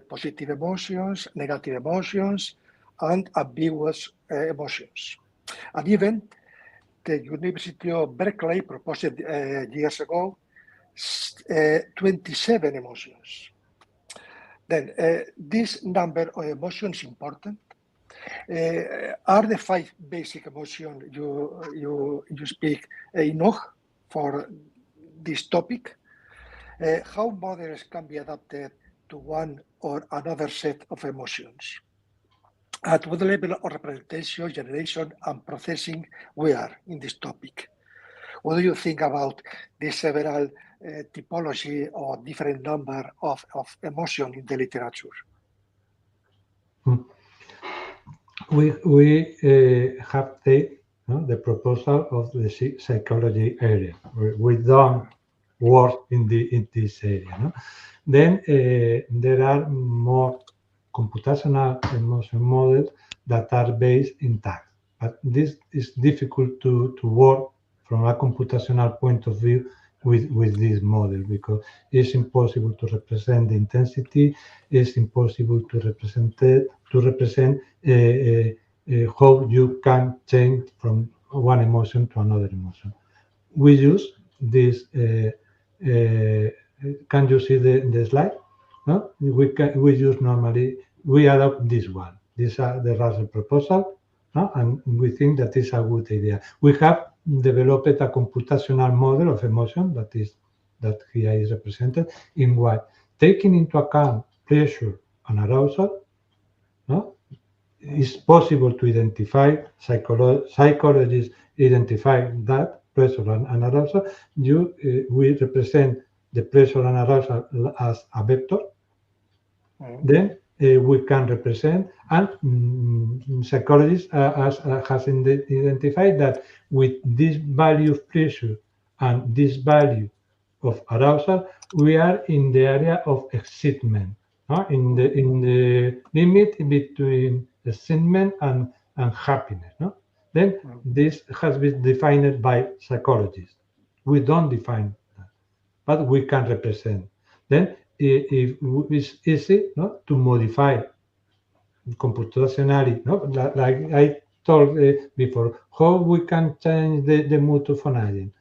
[SPEAKER 4] positive emotions, negative emotions, and ambiguous emotions. And even the University of Berkeley proposed years ago 27 emotions. Then this number of emotions is important. Are the 5 basic emotions you speak enough for this topic? How models can be adapted to one or another set of emotions? At what level of representation, generation, and processing we are in this topic? What do you think about the several typology or different number of emotion in the literature?
[SPEAKER 3] We have the proposal of the psychology area. We don't work in this area. No? Then there are more computational emotion models that are based in tags. But this is difficult to work from a computational point of view with this model, because it's impossible to represent the intensity, it's impossible to represent how you can change from one emotion to another emotion. We use this. Can you see the slide? No, we use normally. We adopt this one. These are the Russell proposal. no? And we think that is a good idea. We have developed a computational model of emotion that here is represented in what, taking into account pleasure and arousal, no? It's possible to identify, psychologists identify that pleasure and arousal. We represent the pleasure and arousal as a vector. Then we can represent, and psychologists has identified that with this value of pleasure and this value of arousal, we are in the area of excitement, in the limit between excitement and happiness. No? Then this has been defined by psychologists. We don't define that, but we can represent. Then if it's easy, no, to modify computationally, no, like I told before, how we can change the mood of an agent.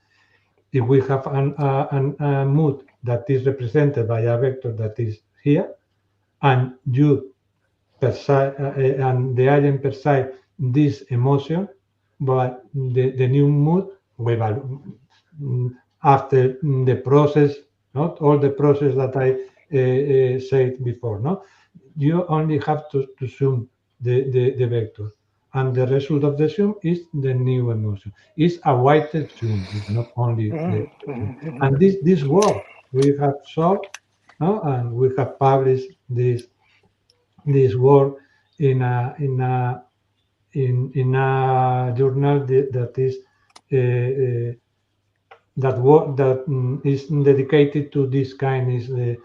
[SPEAKER 3] If we have a mood that is represented by a vector that is here, and you perceive, and the agent perceives this emotion, but the new mood will after the process, not all the process that I said before, no? You only have to zoom the vector, and the result of the zoom is the new emotion. It's a weighted zoom, it's not only and this work we have solved, no? And we have published this work in a journal that is that is dedicated to this kind, is the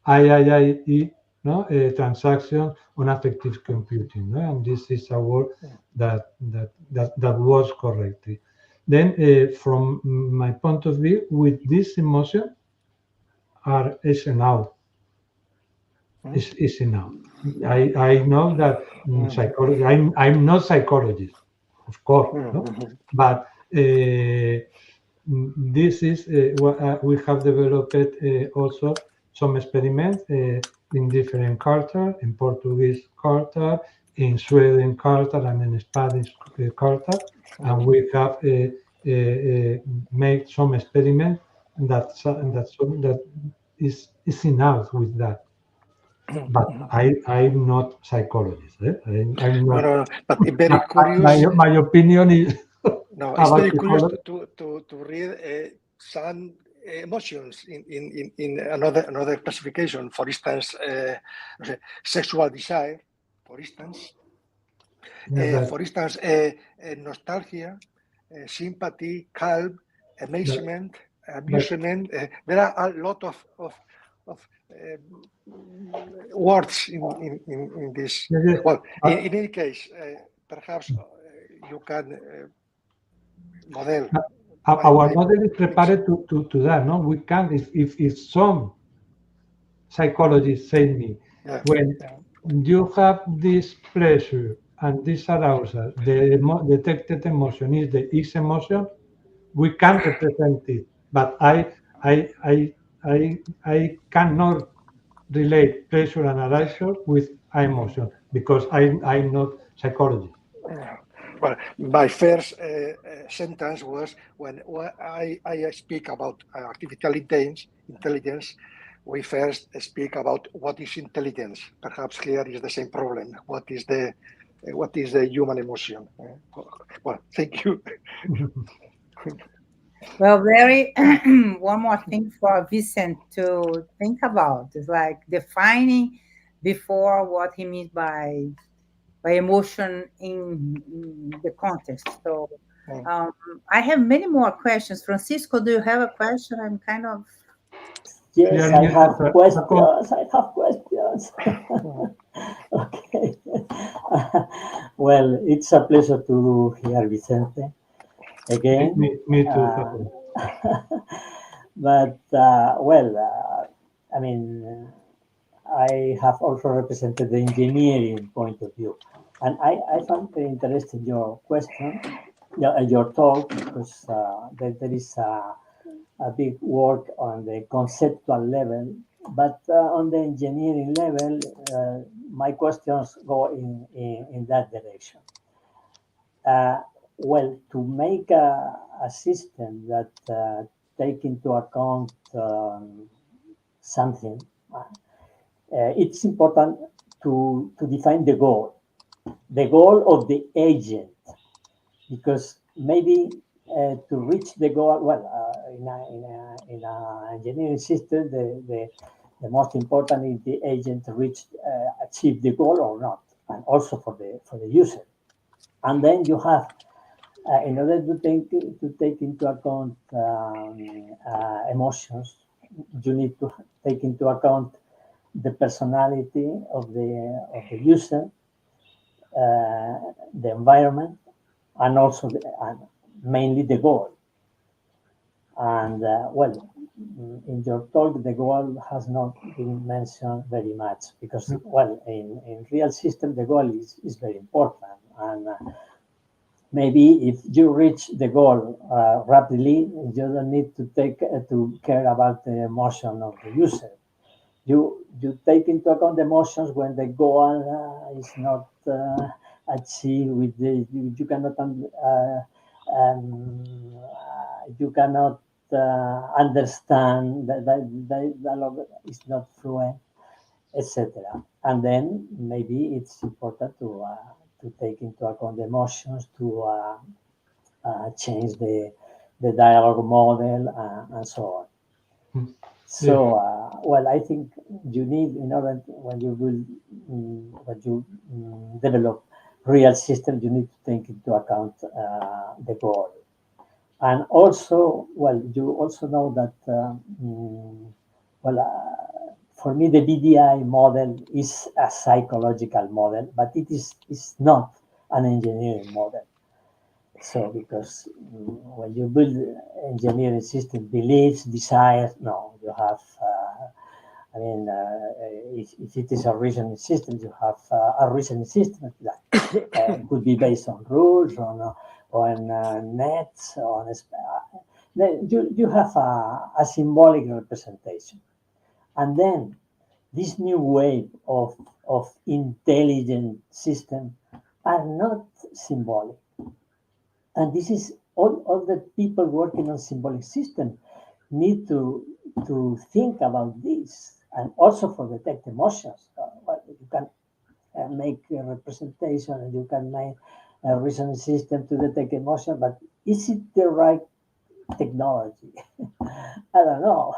[SPEAKER 3] IIIE, no, transaction on affective computing, no? And this is a work that was correctly. Then, from my point of view, with this emotion, is enough. Is enough. I know that psychology. I'm not psychologist, of course, no? But this is what we have developed also some experiments in different cultures, in Portuguese culture, in Sweden culture, and in Spanish culture, and we have made some experiments that is enough with that. But I'm not psychologist. I'm not.
[SPEAKER 4] No, but very curious.
[SPEAKER 3] My opinion is.
[SPEAKER 4] No, it's very curious to read some emotions in another classification. For instance, sexual desire. For instance, nostalgia, sympathy, calm, amazement, amusement. There are a lot of words in this. Well, in any case, perhaps you can model.
[SPEAKER 3] Our model is prepared to that. No, we can. If some psychologists say me, when you have this pleasure and this arousal, the detected emotion is the X emotion, we can represent it. But I cannot relate pleasure and arousal with emotion because I'm not psychologist.
[SPEAKER 4] Well, my first sentence was when I speak about artificial intelligence, we first speak about what is intelligence. Perhaps here is the same problem. What is the human emotion? Well, thank you.
[SPEAKER 2] Well, one more thing for Vicent to think about is like defining before what he means by emotion in the context. So I have many more questions. Francisco, do you have a question? I'm kind of...
[SPEAKER 5] Yes, I have questions. Okay. Well, it's a pleasure to hear Vicente again.
[SPEAKER 3] Me too.
[SPEAKER 5] But, I mean, I have also represented the engineering point of view. And I found very interesting your question, your talk, because there is a big work on the conceptual level But on the engineering level, my questions go in that direction. Well, to make a system that take into account something, it's important to define the goal of the agent, because maybe to reach the goal, well, in an engineering system, the most important is the agent achieve the goal or not, and also for the user. And then you have, in order to take into account emotions, you need to take into account the personality of the user, the environment, and also mainly the goal. And well, in your talk, the goal has not been mentioned very much, because, well, in real system, the goal is very important. And maybe if you reach the goal rapidly, you don't need to care about the emotion of the user. You take into account the emotions when the goal is not achieved with you cannot understand that dialogue is not fluent, etc. And then maybe it's important to take into account the emotions, to change the dialogue model, and so on. So, well, I think you need, in order when you develop real systems, you need to take into account the goal. And also, well, you also know that, for me, the BDI model is a psychological model, but it is not an engineering model. So, because when you build engineering system, beliefs, desires, no, you have, if it is a reasoning system, you have a reasoning system that could be based on rules, on nets, you have a symbolic representation. And then this new wave of intelligent systems are not symbolic. And this is all the people working on symbolic system need to think about this, and also for detect emotions. You can make a representation, and you can make a reasoning system to detect emotion, but is it the right technology? I don't know.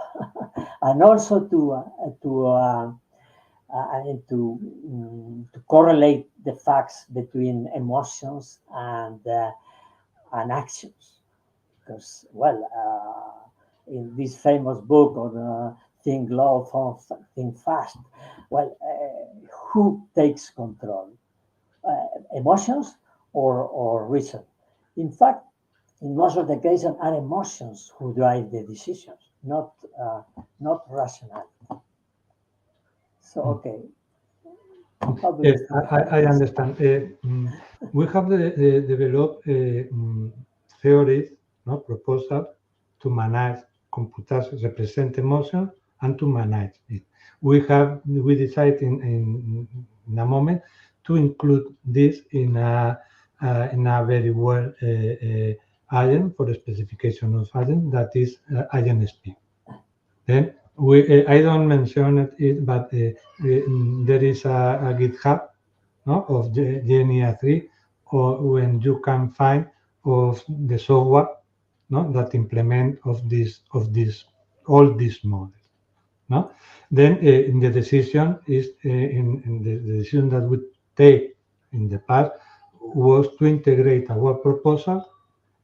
[SPEAKER 5] And also to correlate the facts between emotions and actions, because, well, in this famous book on Think Low, Think Fast, well, who takes control? Emotions or reason? In fact, in most of the cases, are emotions who drive the decisions, not rationality. So, okay.
[SPEAKER 3] Yes, I understand. We have developed theories, proposals to manage Computació, represent emotion, and to manage it. We decided in a moment to include this in a very well agent for the specification of agent, that is agent speak. Then I don't mention it, but there is a GitHub of GENIA 3, or when you can find of the software that implement all these models. Then in the decision is in the decision that we take in the past was to integrate our proposal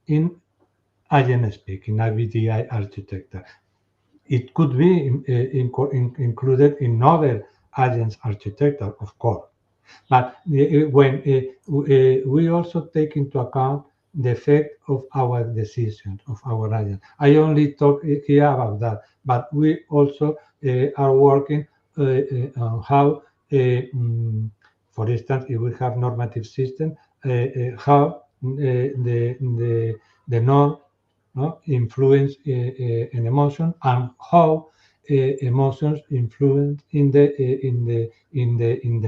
[SPEAKER 3] in agent speak, in IVDI architecture. It could be included in other agents architecture, of course. But when we also take into account the effect of our decisions, of our agents. I only talk here about that, but we also are working on how, for instance, if we have normative system, how the norm influence an emotion, and how emotions influence in the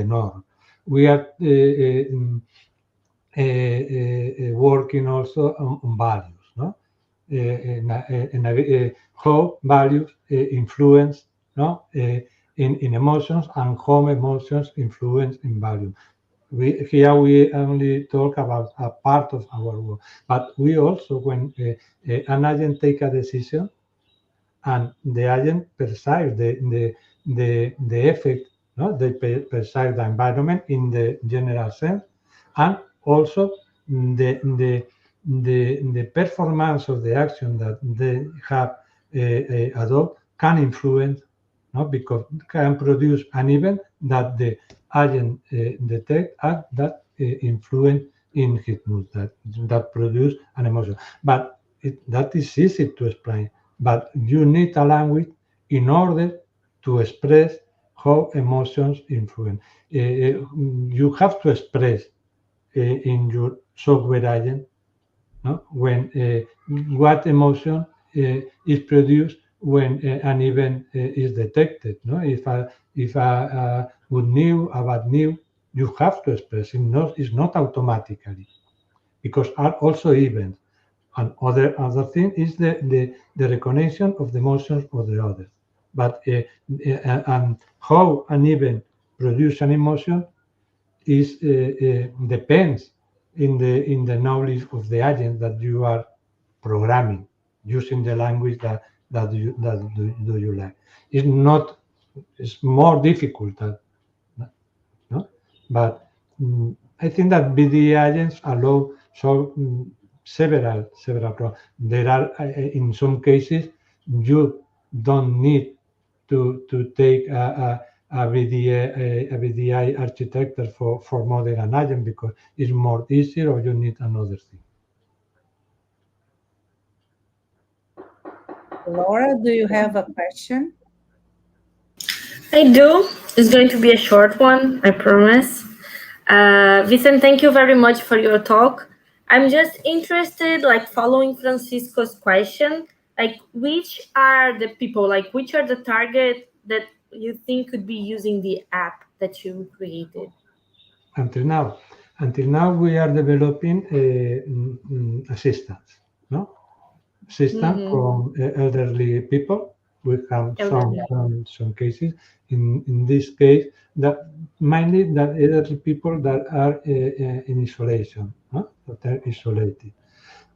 [SPEAKER 3] norm. We are working also on values, no? How values influence, no, in emotions, and how emotions influence in value. Here we only talk about a part of our work, but we also, when an agent take a decision and the agent perceives the effect, no, they perceive the environment in the general sense, and also the performance of the action that they have adopted can influence, no, because can produce an event that the agent detect and that influence in his mood, that produce an emotion. But that is easy to explain. But you need a language in order to express how emotions influence. You have to express in your software agent, no, when what emotion is produced when an event is detected. No, if a good news, a bad news, you have to express it. It's not automatically, because are also events. And other thing is the recognition of the emotions of the others. But and how an event produce an emotion is depends in the knowledge of the agent that you are programming using the language that do you like. It's more difficult than, no? But I think that BDE agents allow several problems. There are in some cases you don't need to take a VDI architecture for model and agent because it's more easier, or you need another thing.
[SPEAKER 2] Laura, do you have a question?
[SPEAKER 1] I do. It's going to be a short one, I promise. Vicent, thank you very much for your talk. I'm just interested, like following Francisco's question, like which are the people, like which are the target that you think could be using the app that you created?
[SPEAKER 3] Until now we are developing assistants, no? Assistants from elderly people. We have some cases. In this case, that mainly that elderly people that are in isolation, no? That are isolated.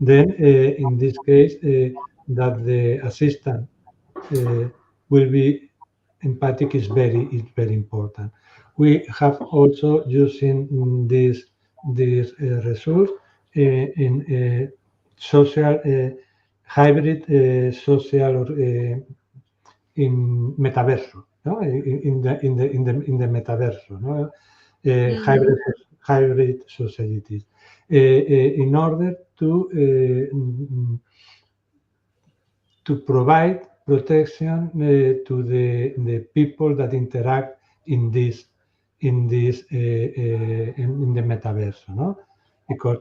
[SPEAKER 3] Then, in this case, that the assistant will be empathic is very important. We have also using this resource in social hybrid social in metaverso, no? In the metaverso, no? Hybrid societies, in order to provide protection to the people that interact in the metaverse, no? Because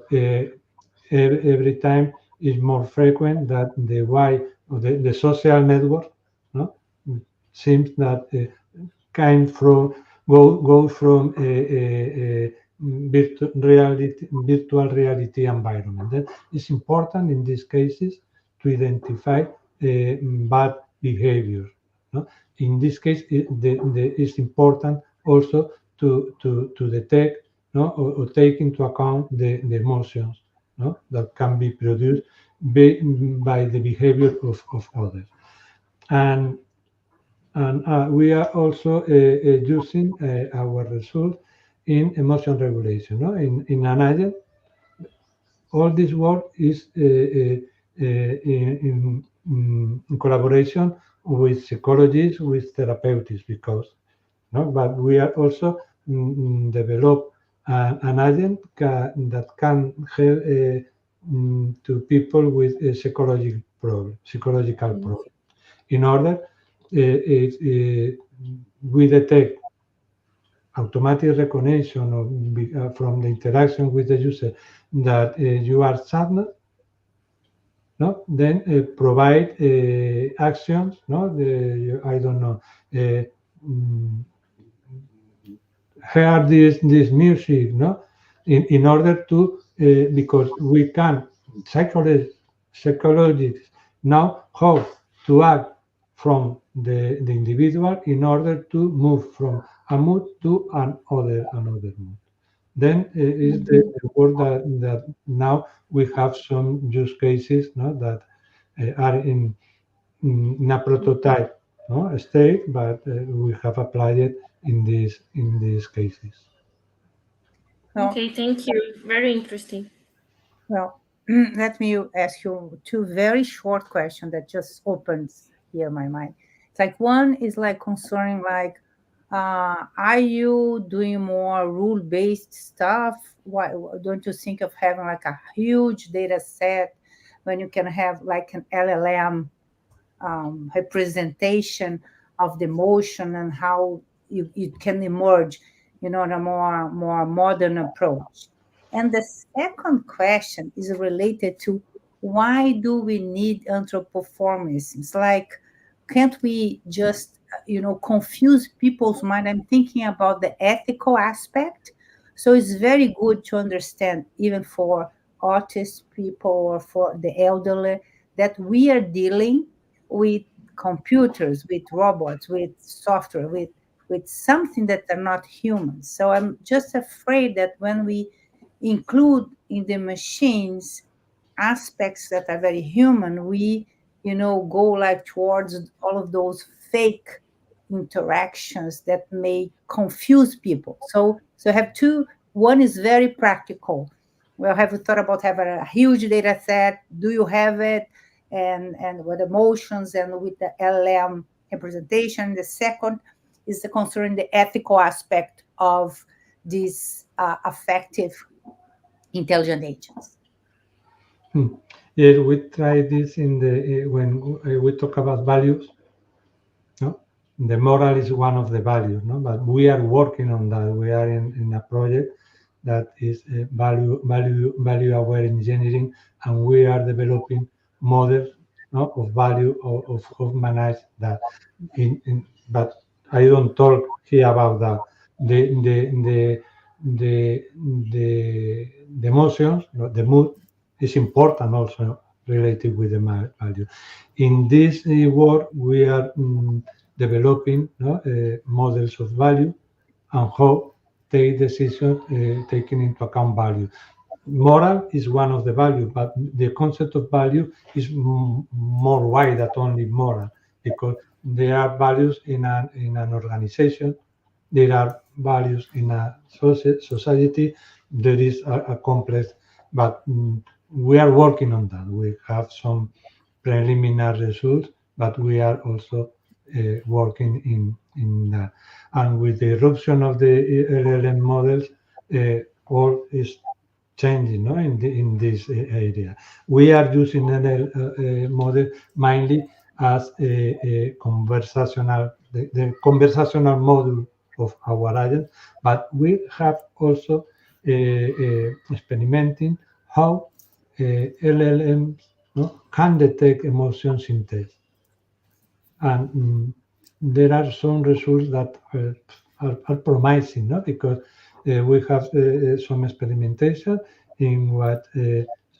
[SPEAKER 3] every time is more frequent that the way of the social network, no, seems that go from virtual reality environment. That is important in these cases to identify bad behavior. No? In this case, it's important also to detect, no, or take into account the emotions, no, that can be produced by the behavior of others. And we are also using our results in emotion regulation. No? In an agent, all this work is in collaboration with psychologists, with therapeutics, because, no, but we are also develop an agent that can help to people with psychological problems. In order, we detect automatic recognition of, from the interaction with the user that you are saddened, no? Then provide actions, no? I don't know. Hear this music, no? In order to because we can psychologists now how to act from the individual in order to move from a mood to another mood. Then is the word that now we have some use cases, no, that are in a prototype, no, state, but we have applied it in these cases.
[SPEAKER 1] Okay, thank you. Very interesting.
[SPEAKER 2] Well, let me ask you two very short questions that just opens here my mind. It's like one is like concerning like, are you doing more rule-based stuff? Why don't you think of having like a huge data set when you can have like an LLM representation of the motion and how it can emerge, in a more modern approach? And the second question is related to why do we need anthropomorphism? It's like, can't we just, confuse people's mind? I'm thinking about the ethical aspect. So it's very good to understand, even for autistic people or for the elderly, that we are dealing with computers, with robots, with software, with something that are not humans. So I'm just afraid that when we include in the machines aspects that are very human, we, go like towards all of those fake interactions that may confuse people. So I have two. One is very practical. Well, have you thought about having a huge data set? Do you have it? And with emotions and with the LLM representation. The second is the concern the ethical aspect of these affective intelligent agents.
[SPEAKER 3] Yes, we try this in the when we talk about values. No, the moral is one of the values, no, but we are working on that. We are in a project that is value aware engineering, and we are developing models, no, of value of manage that. But I don't talk here about that. The emotions, the mood is important also related with the value. In this work, we are developing, no, models of value and how take decisions taking into account value. Moral is one of the value, but the concept of value is more wide than only moral, because there are values in an organization, there are values in a society. There is a complex, but we are working on that. We have some preliminary results, but we are also working in that. And with the eruption of the LLM models, all is changing, no, in this area. We are using LLM model mainly as a conversational, the conversational model of our agent, but we have also experimenting how LLMs, no, can detect emotions in text. And there are some results that are promising, no, because we have some experimentation in what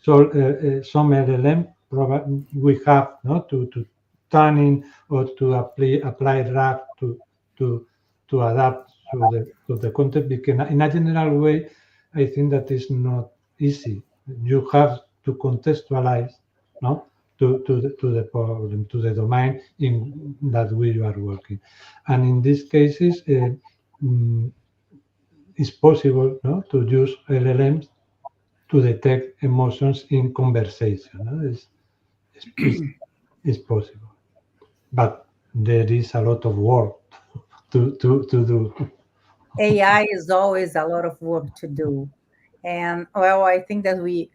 [SPEAKER 3] some LLM we have, no, to turn in or to apply RAG to adapt to the content. Because in a general way, I think that is not easy. You have to contextualize, no, to the problem, to the domain in that we are working. And in these cases, it's possible, no, to use LLMs to detect emotions in conversation. No? It's possible. But there is a lot of work to do.
[SPEAKER 2] AI is always a lot of work to do. And well, I think that we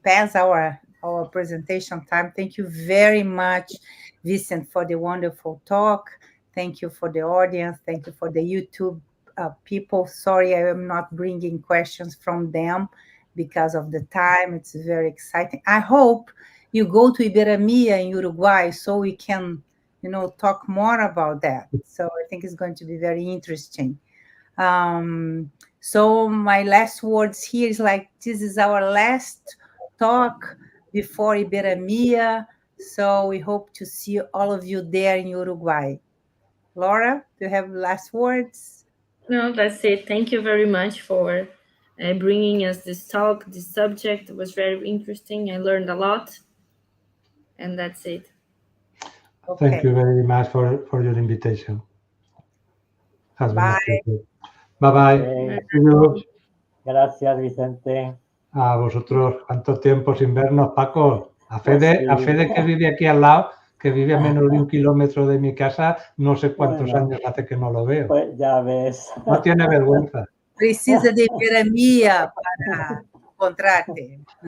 [SPEAKER 2] pass our presentation time. Thank you very much, Vicent, for the wonderful talk. Thank you for the audience. Thank you for the YouTube people. Sorry, I am not bringing questions from them because of the time. It's very exciting. I hope you go to Iberamia in Uruguay, so we can, talk more about that. So I think it's going to be very interesting. So my last words here is this is our last talk before Iberamia. So we hope to see all of you there in Uruguay. Laura, do you have last words?
[SPEAKER 1] No, that's it. Thank you very much for bringing us this talk. This subject was very interesting. I learned a lot. And that's it.
[SPEAKER 2] Okay.
[SPEAKER 3] Thank you very much for your invitation. Has been a pleasure. Bye-bye.
[SPEAKER 5] Gracias, Vicente.
[SPEAKER 3] A vosotros, ¿cuánto tiempo sin vernos, Paco? A Fede que vive aquí al lado, que vive a menos de 1 kilómetro de mi casa, no sé cuántos años hace que no lo veo.
[SPEAKER 5] Pues ya ves.
[SPEAKER 3] No tiene vergüenza.
[SPEAKER 2] Precisa de Iberamia para encontrarte.